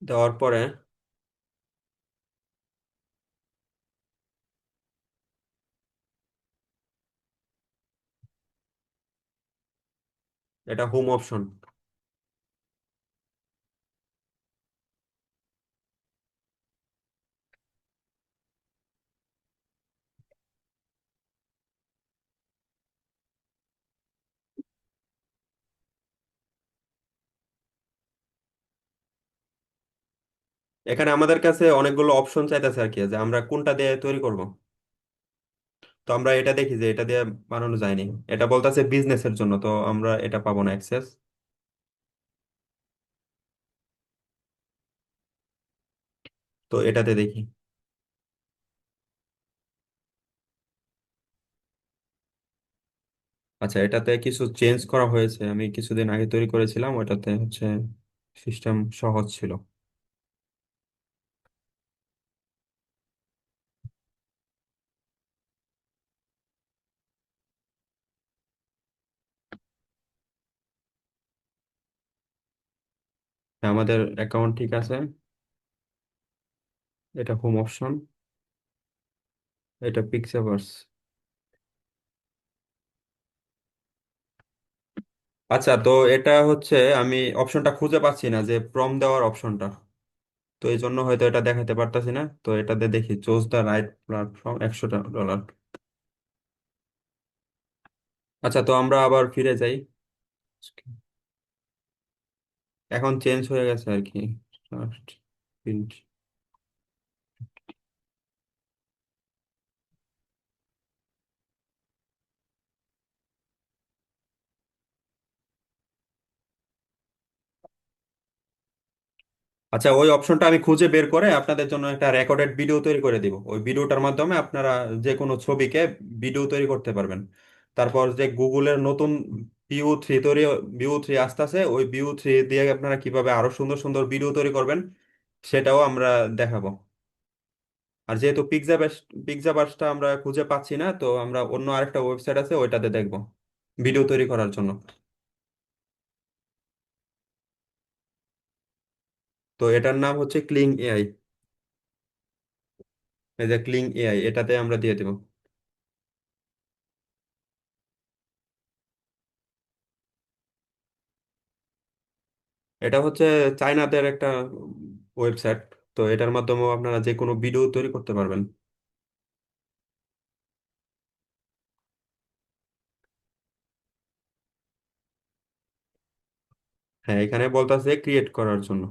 দেওয়ার পরে এটা হোম অপশন। এখানে আমাদের কাছে অনেকগুলো অপশন চাইতেছে আর কি, যে আমরা কোনটা দিয়ে তৈরি করব। তো আমরা এটা দেখি যে এটা দিয়ে বানানো যায়নি। এটা বলতেছে বিজনেসের জন্য, তো আমরা এটা পাবো না অ্যাক্সেস। তো এটাতে দেখি। আচ্ছা, এটাতে কিছু চেঞ্জ করা হয়েছে, আমি কিছুদিন আগে তৈরি করেছিলাম ওটাতে হচ্ছে সিস্টেম সহজ ছিল। আমাদের অ্যাকাউন্ট ঠিক আছে। এটা হোম অপশন, এটা পিক্সাভার্স। আচ্ছা, তো এটা হচ্ছে আমি অপশনটা খুঁজে পাচ্ছি না, যে প্রম দেওয়ার অপশনটা। তো এই জন্য হয়তো এটা দেখাতে পারতাছি না। তো এটাতে দেখি চুজ দ্য রাইট প্ল্যাটফর্ম, $100। আচ্ছা, তো আমরা আবার ফিরে যাই। এখন চেঞ্জ হয়ে গেছে আর কি। Print। আচ্ছা, ওই অপশনটা আমি খুঁজে বের করে আপনাদের জন্য একটা রেকর্ডেড ভিডিও তৈরি করে দিব। ওই ভিডিওটার মাধ্যমে আপনারা যে কোনো ছবিকে ভিডিও তৈরি করতে পারবেন। তারপর যে গুগলের নতুন ভিউ থ্রি আসতেছে, ওই ভিউ 3 দিয়ে আপনারা কিভাবে আরো সুন্দর সুন্দর ভিডিও তৈরি করবেন সেটাও আমরা দেখাবো। আর যেহেতু পিক্সাবাসটা আমরা খুঁজে পাচ্ছি না, তো আমরা অন্য আরেকটা ওয়েবসাইট আছে ওইটাতে দেখবো ভিডিও তৈরি করার জন্য। তো এটার নাম হচ্ছে ক্লিং এআই। এই যে ক্লিং এআই, এটাতে আমরা দিয়ে দেবো। এটা হচ্ছে চাইনাদের একটা ওয়েবসাইট। তো এটার মাধ্যমেও আপনারা যে কোনো ভিডিও তৈরি করতে পারবেন। হ্যাঁ, এখানে বলতেছে ক্রিয়েট করার জন্য।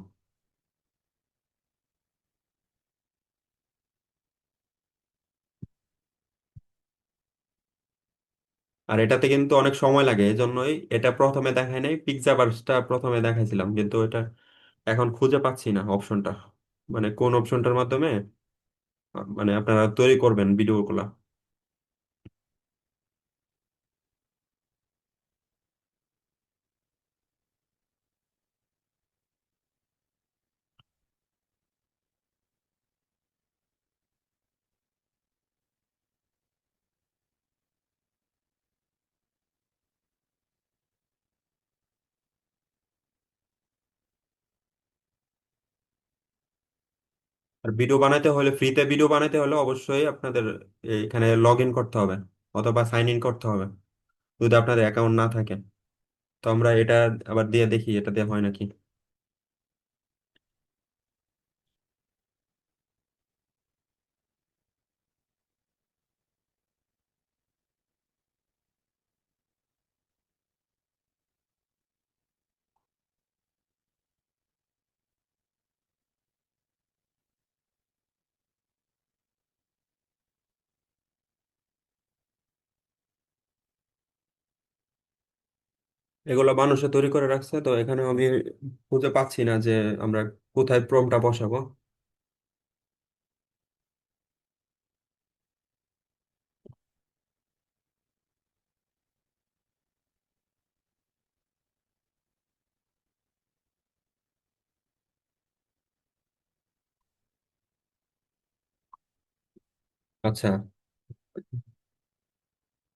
আর এটাতে কিন্তু অনেক সময় লাগে, এই জন্যই এটা প্রথমে দেখায় নাই। পিক্সাবার্সটা প্রথমে দেখাইছিলাম, কিন্তু এটা এখন খুঁজে পাচ্ছি না অপশনটা, মানে কোন অপশনটার মাধ্যমে মানে আপনারা তৈরি করবেন ভিডিওগুলো? আর ভিডিও বানাইতে হলে, ফ্রিতে ভিডিও বানাইতে হলে অবশ্যই আপনাদের এখানে লগ ইন করতে হবে অথবা সাইন ইন করতে হবে, যদি আপনাদের অ্যাকাউন্ট না থাকে। তো আমরা এটা আবার দিয়ে দেখি এটা দিয়ে হয় নাকি। এগুলো মানুষে তৈরি করে রাখছে, তো এখানে আমি খুঁজে পাচ্ছি না যে আমরা কোথায় প্রমটা বসাবো। আচ্ছা,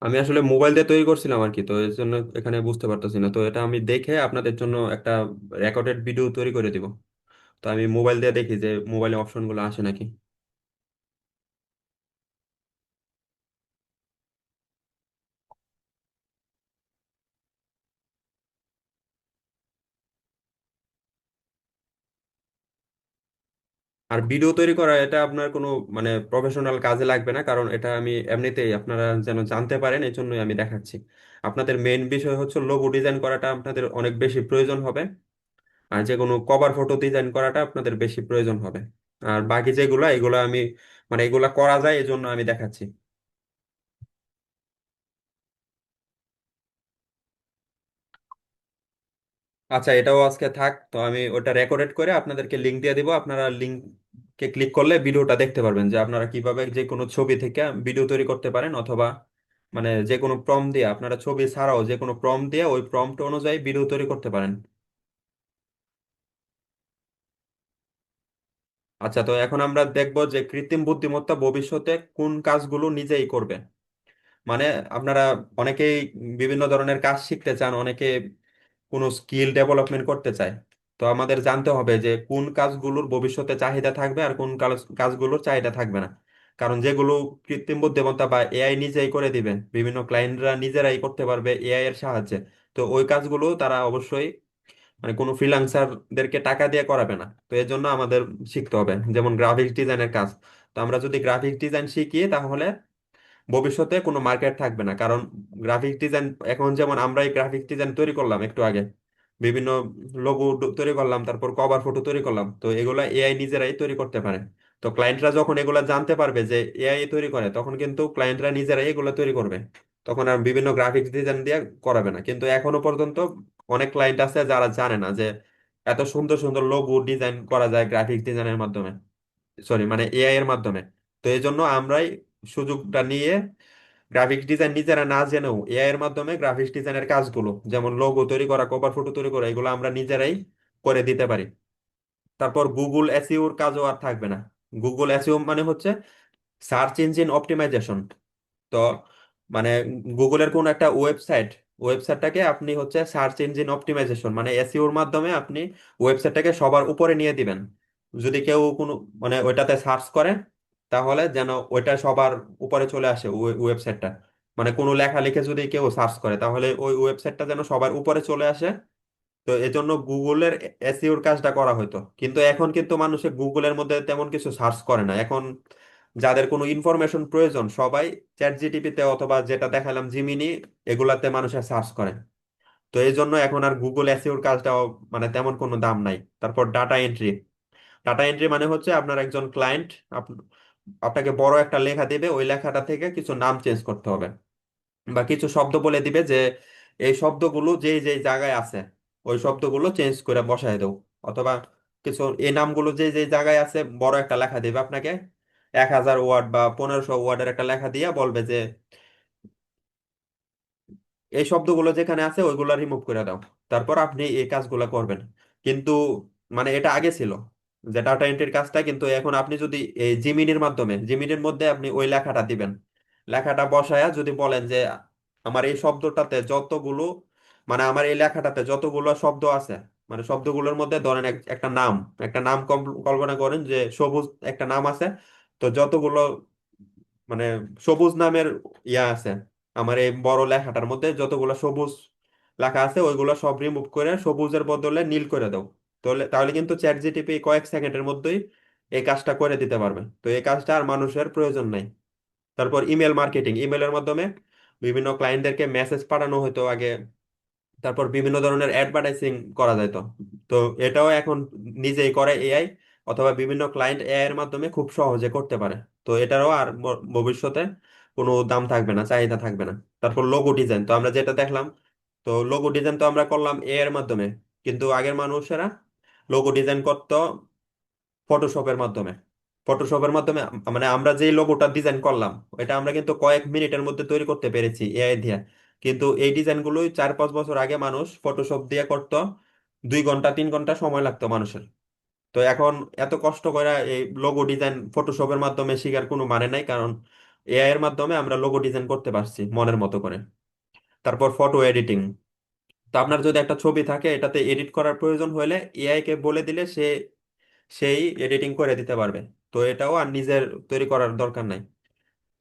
আমি আসলে মোবাইল দিয়ে তৈরি করছিলাম আর কি, তো এর জন্য এখানে বুঝতে পারতেছি না। তো এটা আমি দেখে আপনাদের জন্য একটা রেকর্ডেড ভিডিও তৈরি করে দিব। তো আমি মোবাইল দিয়ে দেখি যে মোবাইলে অপশনগুলো আসে নাকি। আর ভিডিও তৈরি করা এটা আপনার কোনো মানে প্রফেশনাল কাজে লাগবে না, কারণ এটা আমি এমনিতেই আপনারা যেন জানতে পারেন এই জন্যই আমি দেখাচ্ছি। আপনাদের মেইন বিষয় হচ্ছে লোগো ডিজাইন করাটা আপনাদের অনেক বেশি প্রয়োজন হবে, আর যে কোনো কভার ফটো ডিজাইন করাটা আপনাদের বেশি প্রয়োজন হবে। আর বাকি যেগুলা এগুলা আমি মানে এগুলা করা যায় এই জন্য আমি দেখাচ্ছি। আচ্ছা, এটাও আজকে থাক, তো আমি ওটা রেকর্ডেড করে আপনাদেরকে লিংক দিয়ে দিব। আপনারা লিংকে ক্লিক করলে ভিডিওটা দেখতে পারবেন যে আপনারা কিভাবে যে কোনো ছবি থেকে ভিডিও তৈরি করতে পারেন, অথবা মানে যে কোনো প্রম্পট দিয়ে আপনারা ছবি ছাড়াও যে কোনো প্রম্পট দিয়ে ওই প্রম্পট অনুযায়ী ভিডিও তৈরি করতে পারেন। আচ্ছা, তো এখন আমরা দেখব যে কৃত্রিম বুদ্ধিমত্তা ভবিষ্যতে কোন কাজগুলো নিজেই করবে। মানে আপনারা অনেকেই বিভিন্ন ধরনের কাজ শিখতে চান, অনেকে কোনো স্কিল ডেভেলপমেন্ট করতে চায়। তো আমাদের জানতে হবে যে কোন কাজগুলোর ভবিষ্যতে চাহিদা থাকবে আর কোন কাজগুলোর চাহিদা থাকবে না। কারণ যেগুলো কৃত্রিম বুদ্ধিমত্তা বা এআই নিজেই করে দিবে, বিভিন্ন ক্লায়েন্টরা নিজেরাই করতে পারবে এআই এর সাহায্যে, তো ওই কাজগুলো তারা অবশ্যই মানে কোনো ফ্রিল্যান্সারদেরকে টাকা দিয়ে করাবে না। তো এর জন্য আমাদের শিখতে হবে, যেমন গ্রাফিক্স ডিজাইনের কাজ। তো আমরা যদি গ্রাফিক্স ডিজাইন শিখি তাহলে ভবিষ্যতে কোনো মার্কেট থাকবে না। কারণ গ্রাফিক ডিজাইন এখন যেমন আমরা এই গ্রাফিক ডিজাইন তৈরি করলাম একটু আগে, বিভিন্ন লোগো তৈরি করলাম, তারপর কভার ফটো তৈরি করলাম, তো এগুলা এআই নিজেরাই তৈরি করতে পারে। তো ক্লায়েন্টরা যখন এগুলা জানতে পারবে যে এআই তৈরি করে, তখন কিন্তু ক্লায়েন্টরা নিজেরাই এগুলো তৈরি করবে। তখন আর বিভিন্ন গ্রাফিক্স ডিজাইন দিয়ে করাবে না। কিন্তু এখনো পর্যন্ত অনেক ক্লায়েন্ট আছে যারা জানে না যে এত সুন্দর সুন্দর লোগো ডিজাইন করা যায় গ্রাফিক্স ডিজাইনের মাধ্যমে, সরি মানে এআই এর মাধ্যমে। তো এই জন্য আমরাই সুযোগটা নিয়ে গ্রাফিক্স ডিজাইন নিজেরা না জেনেও এআই এর মাধ্যমে গ্রাফিক্স ডিজাইনের কাজগুলো যেমন লোগো তৈরি করা, কভার ফটো তৈরি করা, এগুলো আমরা নিজেরাই করে দিতে পারি। তারপর গুগল এসইও এর কাজও আর থাকবে না। গুগল এসইও মানে হচ্ছে সার্চ ইঞ্জিন অপটিমাইজেশন। তো মানে গুগলের কোন একটা ওয়েবসাইটটাকে আপনি হচ্ছে সার্চ ইঞ্জিন অপটিমাইজেশন মানে এসইওর মাধ্যমে আপনি ওয়েবসাইটটাকে সবার উপরে নিয়ে দিবেন। যদি কেউ কোনো মানে ওইটাতে সার্চ করে তাহলে যেন ওইটা সবার উপরে চলে আসে ওই ওয়েবসাইটটা। মানে কোনো লেখা লিখে যদি কেউ সার্চ করে তাহলে ওই ওয়েবসাইটটা যেন সবার উপরে চলে আসে। তো এজন্য গুগলের এসইওর কাজটা করা হতো, কিন্তু এখন কিন্তু মানুষে গুগলের মধ্যে তেমন কিছু সার্চ করে না। এখন যাদের কোনো ইনফরমেশন প্রয়োজন সবাই চ্যাট জিটিপিতে অথবা যেটা দেখালাম জিমিনি, এগুলাতে মানুষের সার্চ করে। তো এই জন্য এখন আর গুগল এসইওর কাজটাও মানে তেমন কোনো দাম নাই। তারপর ডাটা এন্ট্রি। ডাটা এন্ট্রি মানে হচ্ছে আপনার একজন ক্লায়েন্ট আপনাকে বড় একটা লেখা দেবে, ওই লেখাটা থেকে কিছু নাম চেঞ্জ করতে হবে বা কিছু শব্দ বলে দিবে যে এই শব্দগুলো যেই যেই জায়গায় আছে ওই শব্দগুলো চেঞ্জ করে বসায় দাও, অথবা কিছু এই নামগুলো যে যে জায়গায় আছে বড় একটা লেখা দেবে আপনাকে, 1000 ওয়ার্ড বা 1500 ওয়ার্ডের একটা লেখা দিয়ে বলবে যে এই শব্দগুলো যেখানে আছে ওইগুলো রিমুভ করে দাও, তারপর আপনি এই কাজগুলো করবেন। কিন্তু মানে এটা আগে ছিল যে ডাটা এন্ট্রির কাজটা, কিন্তু এখন আপনি যদি এই জিমিনির মাধ্যমে, জিমিনির মধ্যে আপনি ওই লেখাটা দিবেন, লেখাটা বসায়া যদি বলেন যে আমার এই শব্দটাতে যতগুলো, মানে আমার এই লেখাটাতে যতগুলো শব্দ আছে, মানে শব্দগুলোর মধ্যে ধরেন একটা নাম, একটা নাম কল্পনা করেন যে সবুজ একটা নাম আছে, তো যতগুলো মানে সবুজ নামের ইয়া আছে আমার এই বড় লেখাটার মধ্যে, যতগুলো সবুজ লেখা আছে ওইগুলো সব রিমুভ করে সবুজের বদলে নীল করে দাও। তাহলে তাহলে কিন্তু চ্যাট জিটিপি কয়েক সেকেন্ডের মধ্যেই এই কাজটা করে দিতে পারবে। তো এই কাজটা আর মানুষের প্রয়োজন নাই। তারপর ইমেল মার্কেটিং, ইমেলের মাধ্যমে বিভিন্ন ক্লায়েন্টদেরকে মেসেজ পাঠানো হতো আগে, তারপর বিভিন্ন ধরনের অ্যাডভার্টাইজিং করা যেত। তো এটাও এখন নিজেই করে এআই, অথবা বিভিন্ন ক্লায়েন্ট এআই এর মাধ্যমে খুব সহজে করতে পারে। তো এটারও আর ভবিষ্যতে কোনো দাম থাকবে না, চাহিদা থাকবে না। তারপর লোগো ডিজাইন, তো আমরা যেটা দেখলাম, তো লোগো ডিজাইন তো আমরা করলাম এআই এর মাধ্যমে, কিন্তু আগের মানুষেরা লোগো ডিজাইন করতো ফটোশপের মাধ্যমে। ফটোশপের মাধ্যমে মানে আমরা যে লোগোটা ডিজাইন করলাম এটা আমরা কিন্তু কয়েক মিনিটের মধ্যে তৈরি করতে পেরেছি এআই দিয়ে। কিন্তু এই ডিজাইনগুলোই 4-5 বছর আগে মানুষ ফটোশপ দিয়ে করতো, 2 ঘন্টা 3 ঘন্টা সময় লাগতো মানুষের। তো এখন এত কষ্ট করে এই লোগো ডিজাইন ফটোশপের মাধ্যমে শেখার কোনো মানে নাই, কারণ এআই এর মাধ্যমে আমরা লোগো ডিজাইন করতে পারছি মনের মতো করে। তারপর ফটো এডিটিং, তো আপনার যদি একটা ছবি থাকে এটাতে এডিট করার প্রয়োজন হলে এআই কে বলে দিলে সে সেই এডিটিং করে দিতে পারবে। তো এটাও আর নিজের তৈরি করার দরকার নাই।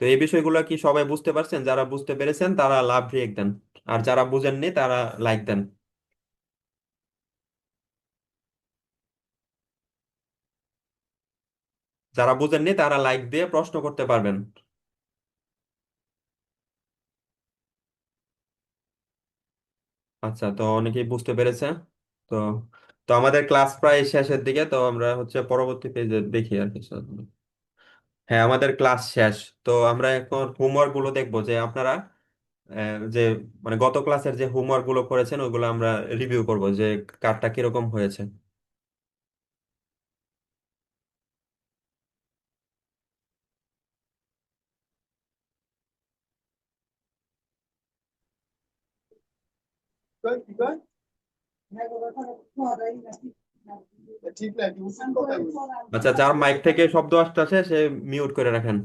তো এই বিষয়গুলো কি সবাই বুঝতে পারছেন? যারা বুঝতে পেরেছেন তারা লাভ রিয়েক্ট দেন, আর যারা বুঝেননি তারা লাইক দেন। যারা বুঝেননি তারা লাইক দিয়ে প্রশ্ন করতে পারবেন। আচ্ছা, তো অনেকেই বুঝতে পেরেছে। তো তো আমাদের ক্লাস প্রায় শেষের দিকে, তো আমরা হচ্ছে পরবর্তী পেজে দেখি আর কিছু। হ্যাঁ, আমাদের ক্লাস শেষ। তো আমরা এখন হোমওয়ার্ক গুলো দেখবো যে আপনারা যে মানে গত ক্লাসের যে হোমওয়ার্ক গুলো করেছেন ওইগুলো আমরা রিভিউ করব যে কারটা কিরকম হয়েছে। আচ্ছা, যার মাইক থেকে শব্দ আসতেছে সে মিউট করে রাখেন।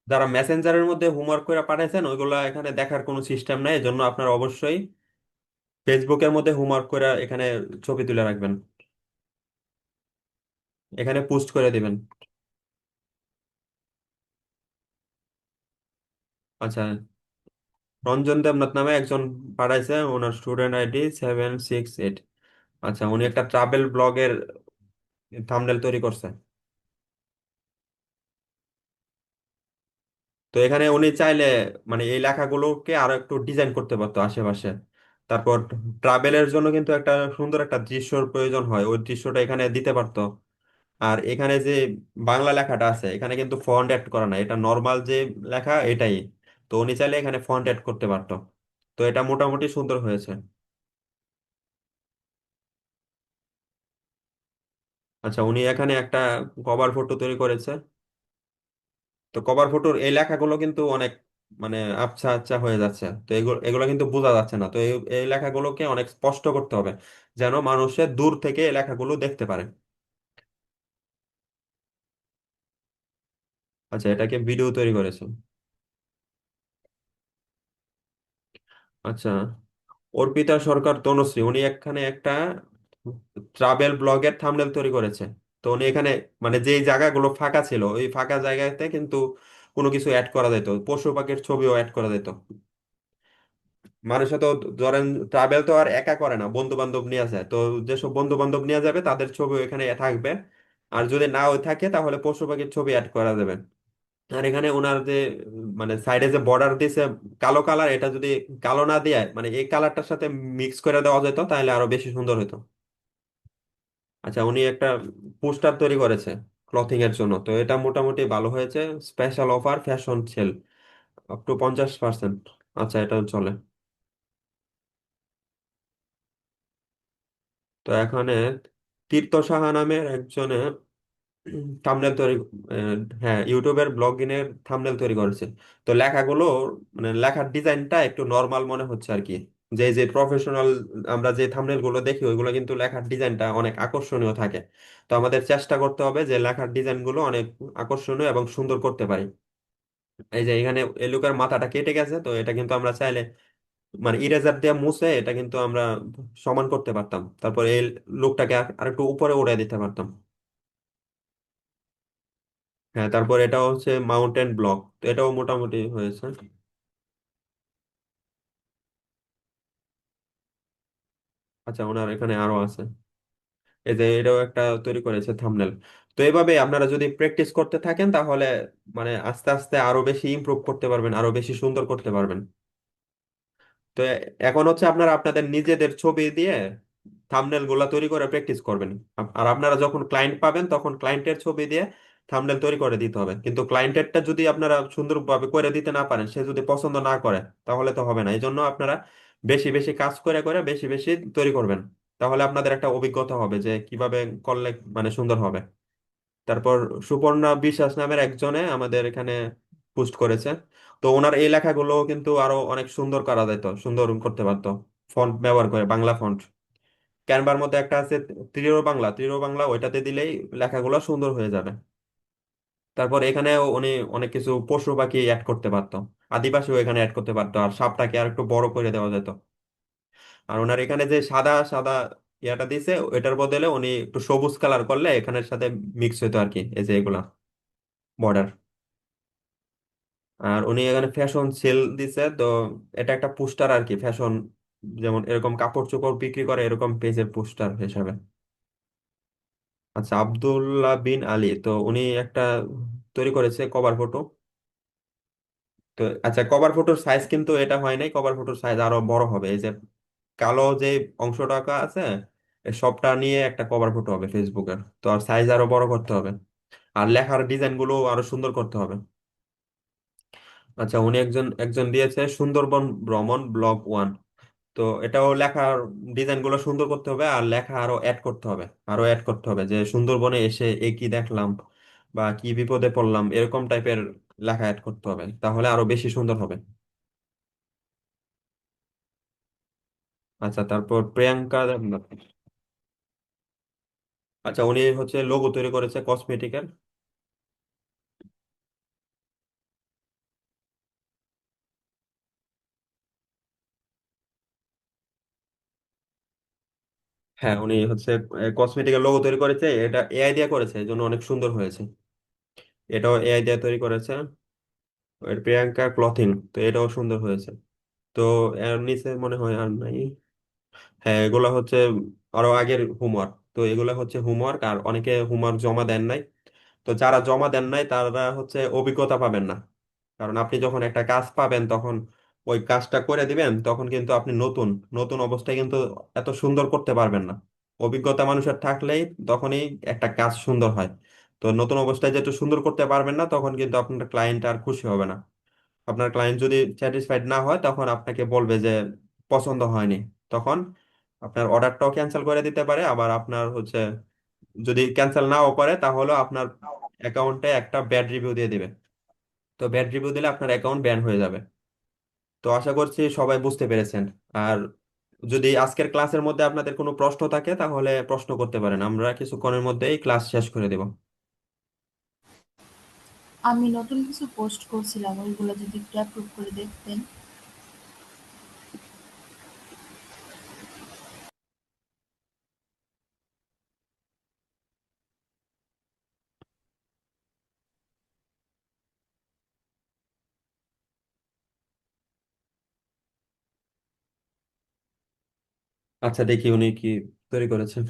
যারা মেসেঞ্জারের মধ্যে হোমওয়ার্ক করে পাঠাইছেন ওইগুলা এখানে দেখার কোনো সিস্টেম নাই, এজন্য আপনার অবশ্যই ফেসবুকের মধ্যে হোমওয়ার্ক করে এখানে ছবি তুলে রাখবেন, এখানে পোস্ট করে দিবেন। আচ্ছা, রঞ্জন দেবনাথ নামে একজন পাঠাইছে, ওনার স্টুডেন্ট আইডি 768। আচ্ছা, উনি একটা ট্রাভেল ব্লগের থাম্বনেল তৈরি করছে। তো এখানে উনি চাইলে মানে এই লেখাগুলোকে আরো একটু ডিজাইন করতে পারতো আশেপাশে। তারপর ট্রাভেলের জন্য কিন্তু একটা সুন্দর একটা দৃশ্যর প্রয়োজন হয়, ওই দৃশ্যটা এখানে দিতে পারতো। আর এখানে যে বাংলা লেখাটা আছে এখানে কিন্তু ফন্ট অ্যাড করা নাই, এটা নর্মাল যে লেখা এটাই। তো উনি চাইলে এখানে ফন্ট অ্যাড করতে পারতো। তো এটা মোটামুটি সুন্দর হয়েছে। আচ্ছা, উনি এখানে একটা কভার ফটো তৈরি করেছে। তো কভার ফটোর এই লেখাগুলো কিন্তু অনেক মানে আবছা আবছা হয়ে যাচ্ছে, তো এগুলো এগুলো কিন্তু বোঝা যাচ্ছে না। তো এই এই লেখাগুলোকে অনেক স্পষ্ট করতে হবে যেন মানুষের দূর থেকে এই লেখাগুলো দেখতে পারে। আচ্ছা, এটাকে ভিডিও তৈরি করেছে। আচ্ছা, অর্পিতা সরকার তনুশ্রী, উনি এখানে একটা ট্রাভেল ব্লগের থাম্বনেল তৈরি করেছে। তো উনি এখানে মানে যেই জায়গাগুলো ফাঁকা ছিল ওই ফাঁকা জায়গাতে কিন্তু কোনো কিছু অ্যাড করা যেত, পশু পাখির ছবিও অ্যাড করা যেত। মানুষে তো ধরেন ট্রাভেল তো আর একা করে না, বন্ধু বান্ধব নিয়ে যায়, তো যেসব বন্ধু বান্ধব নিয়ে যাবে তাদের ছবি এখানে থাকবে। আর যদি নাও থাকে তাহলে পশু পাখির ছবি অ্যাড করা যাবে। আর এখানে ওনার যে মানে সাইডে যে বর্ডার দিছে কালো কালার, এটা যদি কালো না দিয়ে মানে এই কালারটার সাথে মিক্স করে দেওয়া যেত তাহলে আরো বেশি সুন্দর হতো। আচ্ছা, উনি একটা পোস্টার তৈরি করেছে ক্লথিং এর জন্য, তো এটা মোটামুটি ভালো হয়েছে। Special offer fashion sale up to 50%। আচ্ছা, এটা চলে। তো এখানে তীর্থ সাহা নামের একজনে থাম্বনেল তৈরি, হ্যাঁ, ইউটিউবের ব্লগিং এর থাম্বনেল তৈরি করেছে। তো লেখাগুলো মানে লেখার ডিজাইনটা একটু নর্মাল মনে হচ্ছে আর কি। যে যে প্রফেশনাল আমরা যে থাম্বনেল গুলো দেখি ওইগুলো কিন্তু লেখার ডিজাইনটা অনেক আকর্ষণীয় থাকে। তো আমাদের চেষ্টা করতে হবে যে লেখার ডিজাইন গুলো অনেক আকর্ষণীয় এবং সুন্দর করতে পারি। এই যে এখানে এই লোকের মাথাটা কেটে গেছে, তো এটা কিন্তু আমরা চাইলে মানে ইরেজার দিয়ে মুছে এটা কিন্তু আমরা সমান করতে পারতাম, তারপর এই লোকটাকে আরেকটু উপরে উড়াই দিতে পারতাম। হ্যাঁ, তারপর এটা হচ্ছে মাউন্টেন ব্লক, তো এটাও মোটামুটি হয়েছে। আচ্ছা, ওনার এখানে আরো আছে। এই যে এটাও একটা তৈরি করেছে থাম্বনেল। তো এইভাবে আপনারা যদি প্র্যাকটিস করতে থাকেন তাহলে মানে আস্তে আস্তে আরো বেশি ইমপ্রুভ করতে পারবেন, আরো বেশি সুন্দর করতে পারবেন। তো এখন হচ্ছে আপনারা আপনাদের নিজেদের ছবি দিয়ে থাম্বনেল গুলা তৈরি করে প্র্যাকটিস করবেন। আর আপনারা যখন ক্লায়েন্ট পাবেন তখন ক্লায়েন্টের ছবি দিয়ে থাম্বনেল তৈরি করে দিতে হবে। কিন্তু ক্লায়েন্টেরটা যদি আপনারা সুন্দরভাবে করে দিতে না পারেন, সে যদি পছন্দ না করে তাহলে তো হবে না। এই জন্য আপনারা বেশি বেশি কাজ করে করে বেশি বেশি তৈরি করবেন। তাহলে আপনাদের একটা অভিজ্ঞতা হবে যে কিভাবে করলে মানে সুন্দর হবে। তারপর সুপর্ণা বিশ্বাস নামের একজনে আমাদের এখানে পোস্ট করেছে। তো ওনার এই লেখাগুলো কিন্তু আরো অনেক সুন্দর করা যেত, সুন্দর করতে পারতো ফন্ট ব্যবহার করে, বাংলা ফন্ট। ক্যানভার মধ্যে একটা আছে ত্রিরো বাংলা, ওইটাতে দিলেই লেখাগুলো সুন্দর হয়ে যাবে। তারপর এখানেও উনি অনেক কিছু পশু পাখি অ্যাড করতে পারতো, আদিবাসীও এখানে অ্যাড করতে পারতো, আর সাপটাকে আর একটু বড় করে দেওয়া যেত। আর ওনার এখানে যে সাদা সাদা ইয়াটা দিছে ওইটার বদলে উনি একটু সবুজ কালার করলে এখানের সাথে মিক্স হইতো আর কি, এই যে এগুলা বর্ডার। আর উনি এখানে ফ্যাশন সেল দিছে, তো এটা একটা পোস্টার আর কি, ফ্যাশন যেমন এরকম কাপড় চোপড় বিক্রি করে এরকম পেজের পোস্টার হিসাবে। আচ্ছা, আব্দুল্লাহ বিন আলী, তো উনি একটা তৈরি করেছে কভার ফটো। তো আচ্ছা, কভার ফটোর সাইজ কিন্তু এটা হয় নাই, কভার ফটোর সাইজ আরো বড় হবে। এই যে কালো যে অংশটা আছে এই সবটা নিয়ে একটা কভার ফটো হবে ফেসবুকের, তো আর সাইজ আরো বড় করতে হবে। আর লেখার ডিজাইন গুলো আরো সুন্দর করতে হবে। আচ্ছা, উনি একজন একজন দিয়েছে সুন্দরবন ভ্রমণ ব্লগ 1। তো এটাও লেখার ডিজাইন গুলো সুন্দর করতে হবে, আর লেখা আরো অ্যাড করতে হবে। আরো অ্যাড করতে হবে যে সুন্দরবনে এসে এ কি দেখলাম বা কি বিপদে পড়লাম, এরকম টাইপের লেখা অ্যাড করতে হবে, তাহলে আরো বেশি সুন্দর হবে। আচ্ছা, তারপর প্রিয়াঙ্কা দেবনাথ। আচ্ছা, উনি হচ্ছে লোগো তৈরি করেছে কসমেটিকের। হ্যাঁ, উনি হচ্ছে কসমেটিকের লোগো তৈরি করেছে, এটা এআই দিয়ে করেছে, এই জন্য অনেক সুন্দর হয়েছে। এটাও এআই দিয়ে তৈরি করেছে। এর প্রিয়াঙ্কা ক্লথিং, তো এটাও সুন্দর হয়েছে। তো এর নিচে মনে হয় আর নাই। হ্যাঁ, এগুলা হচ্ছে আরো আগের হোমওয়ার্ক। তো এগুলা হচ্ছে হোমওয়ার্ক, আর অনেকে হোমওয়ার্ক জমা দেন নাই। তো যারা জমা দেন নাই তারা হচ্ছে অভিজ্ঞতা পাবেন না। কারণ আপনি যখন একটা কাজ পাবেন তখন ওই কাজটা করে দিবেন, তখন কিন্তু আপনি নতুন নতুন অবস্থায় কিন্তু এত সুন্দর করতে পারবেন না। অভিজ্ঞতা মানুষের থাকলেই তখনই একটা কাজ সুন্দর হয়। তো নতুন অবস্থায় যেহেতু সুন্দর করতে পারবেন না, তখন কিন্তু আপনার ক্লায়েন্ট আর খুশি হবে না। আপনার ক্লায়েন্ট যদি স্যাটিসফাইড না হয় তখন আপনাকে বলবে যে পছন্দ হয়নি। তখন আপনার অর্ডারটাও ক্যান্সেল করে দিতে পারে, আবার আপনার হচ্ছে যদি ক্যান্সেল নাও করে তাহলে আপনার অ্যাকাউন্টে একটা ব্যাড রিভিউ দিয়ে দিবে। তো ব্যাড রিভিউ দিলে আপনার অ্যাকাউন্ট ব্যান হয়ে যাবে। তো আশা করছি সবাই বুঝতে পেরেছেন। আর যদি আজকের ক্লাসের মধ্যে আপনাদের কোনো প্রশ্ন থাকে তাহলে প্রশ্ন করতে পারেন, আমরা কিছুক্ষণের মধ্যেই ক্লাস শেষ করে দেব।
আমি নতুন কিছু পোস্ট করছিলাম, ওইগুলো যদি একটু অ্যাপ্রুভ করে দেখতেন।
আচ্ছা, দেখি উনি কি তৈরি করেছেন।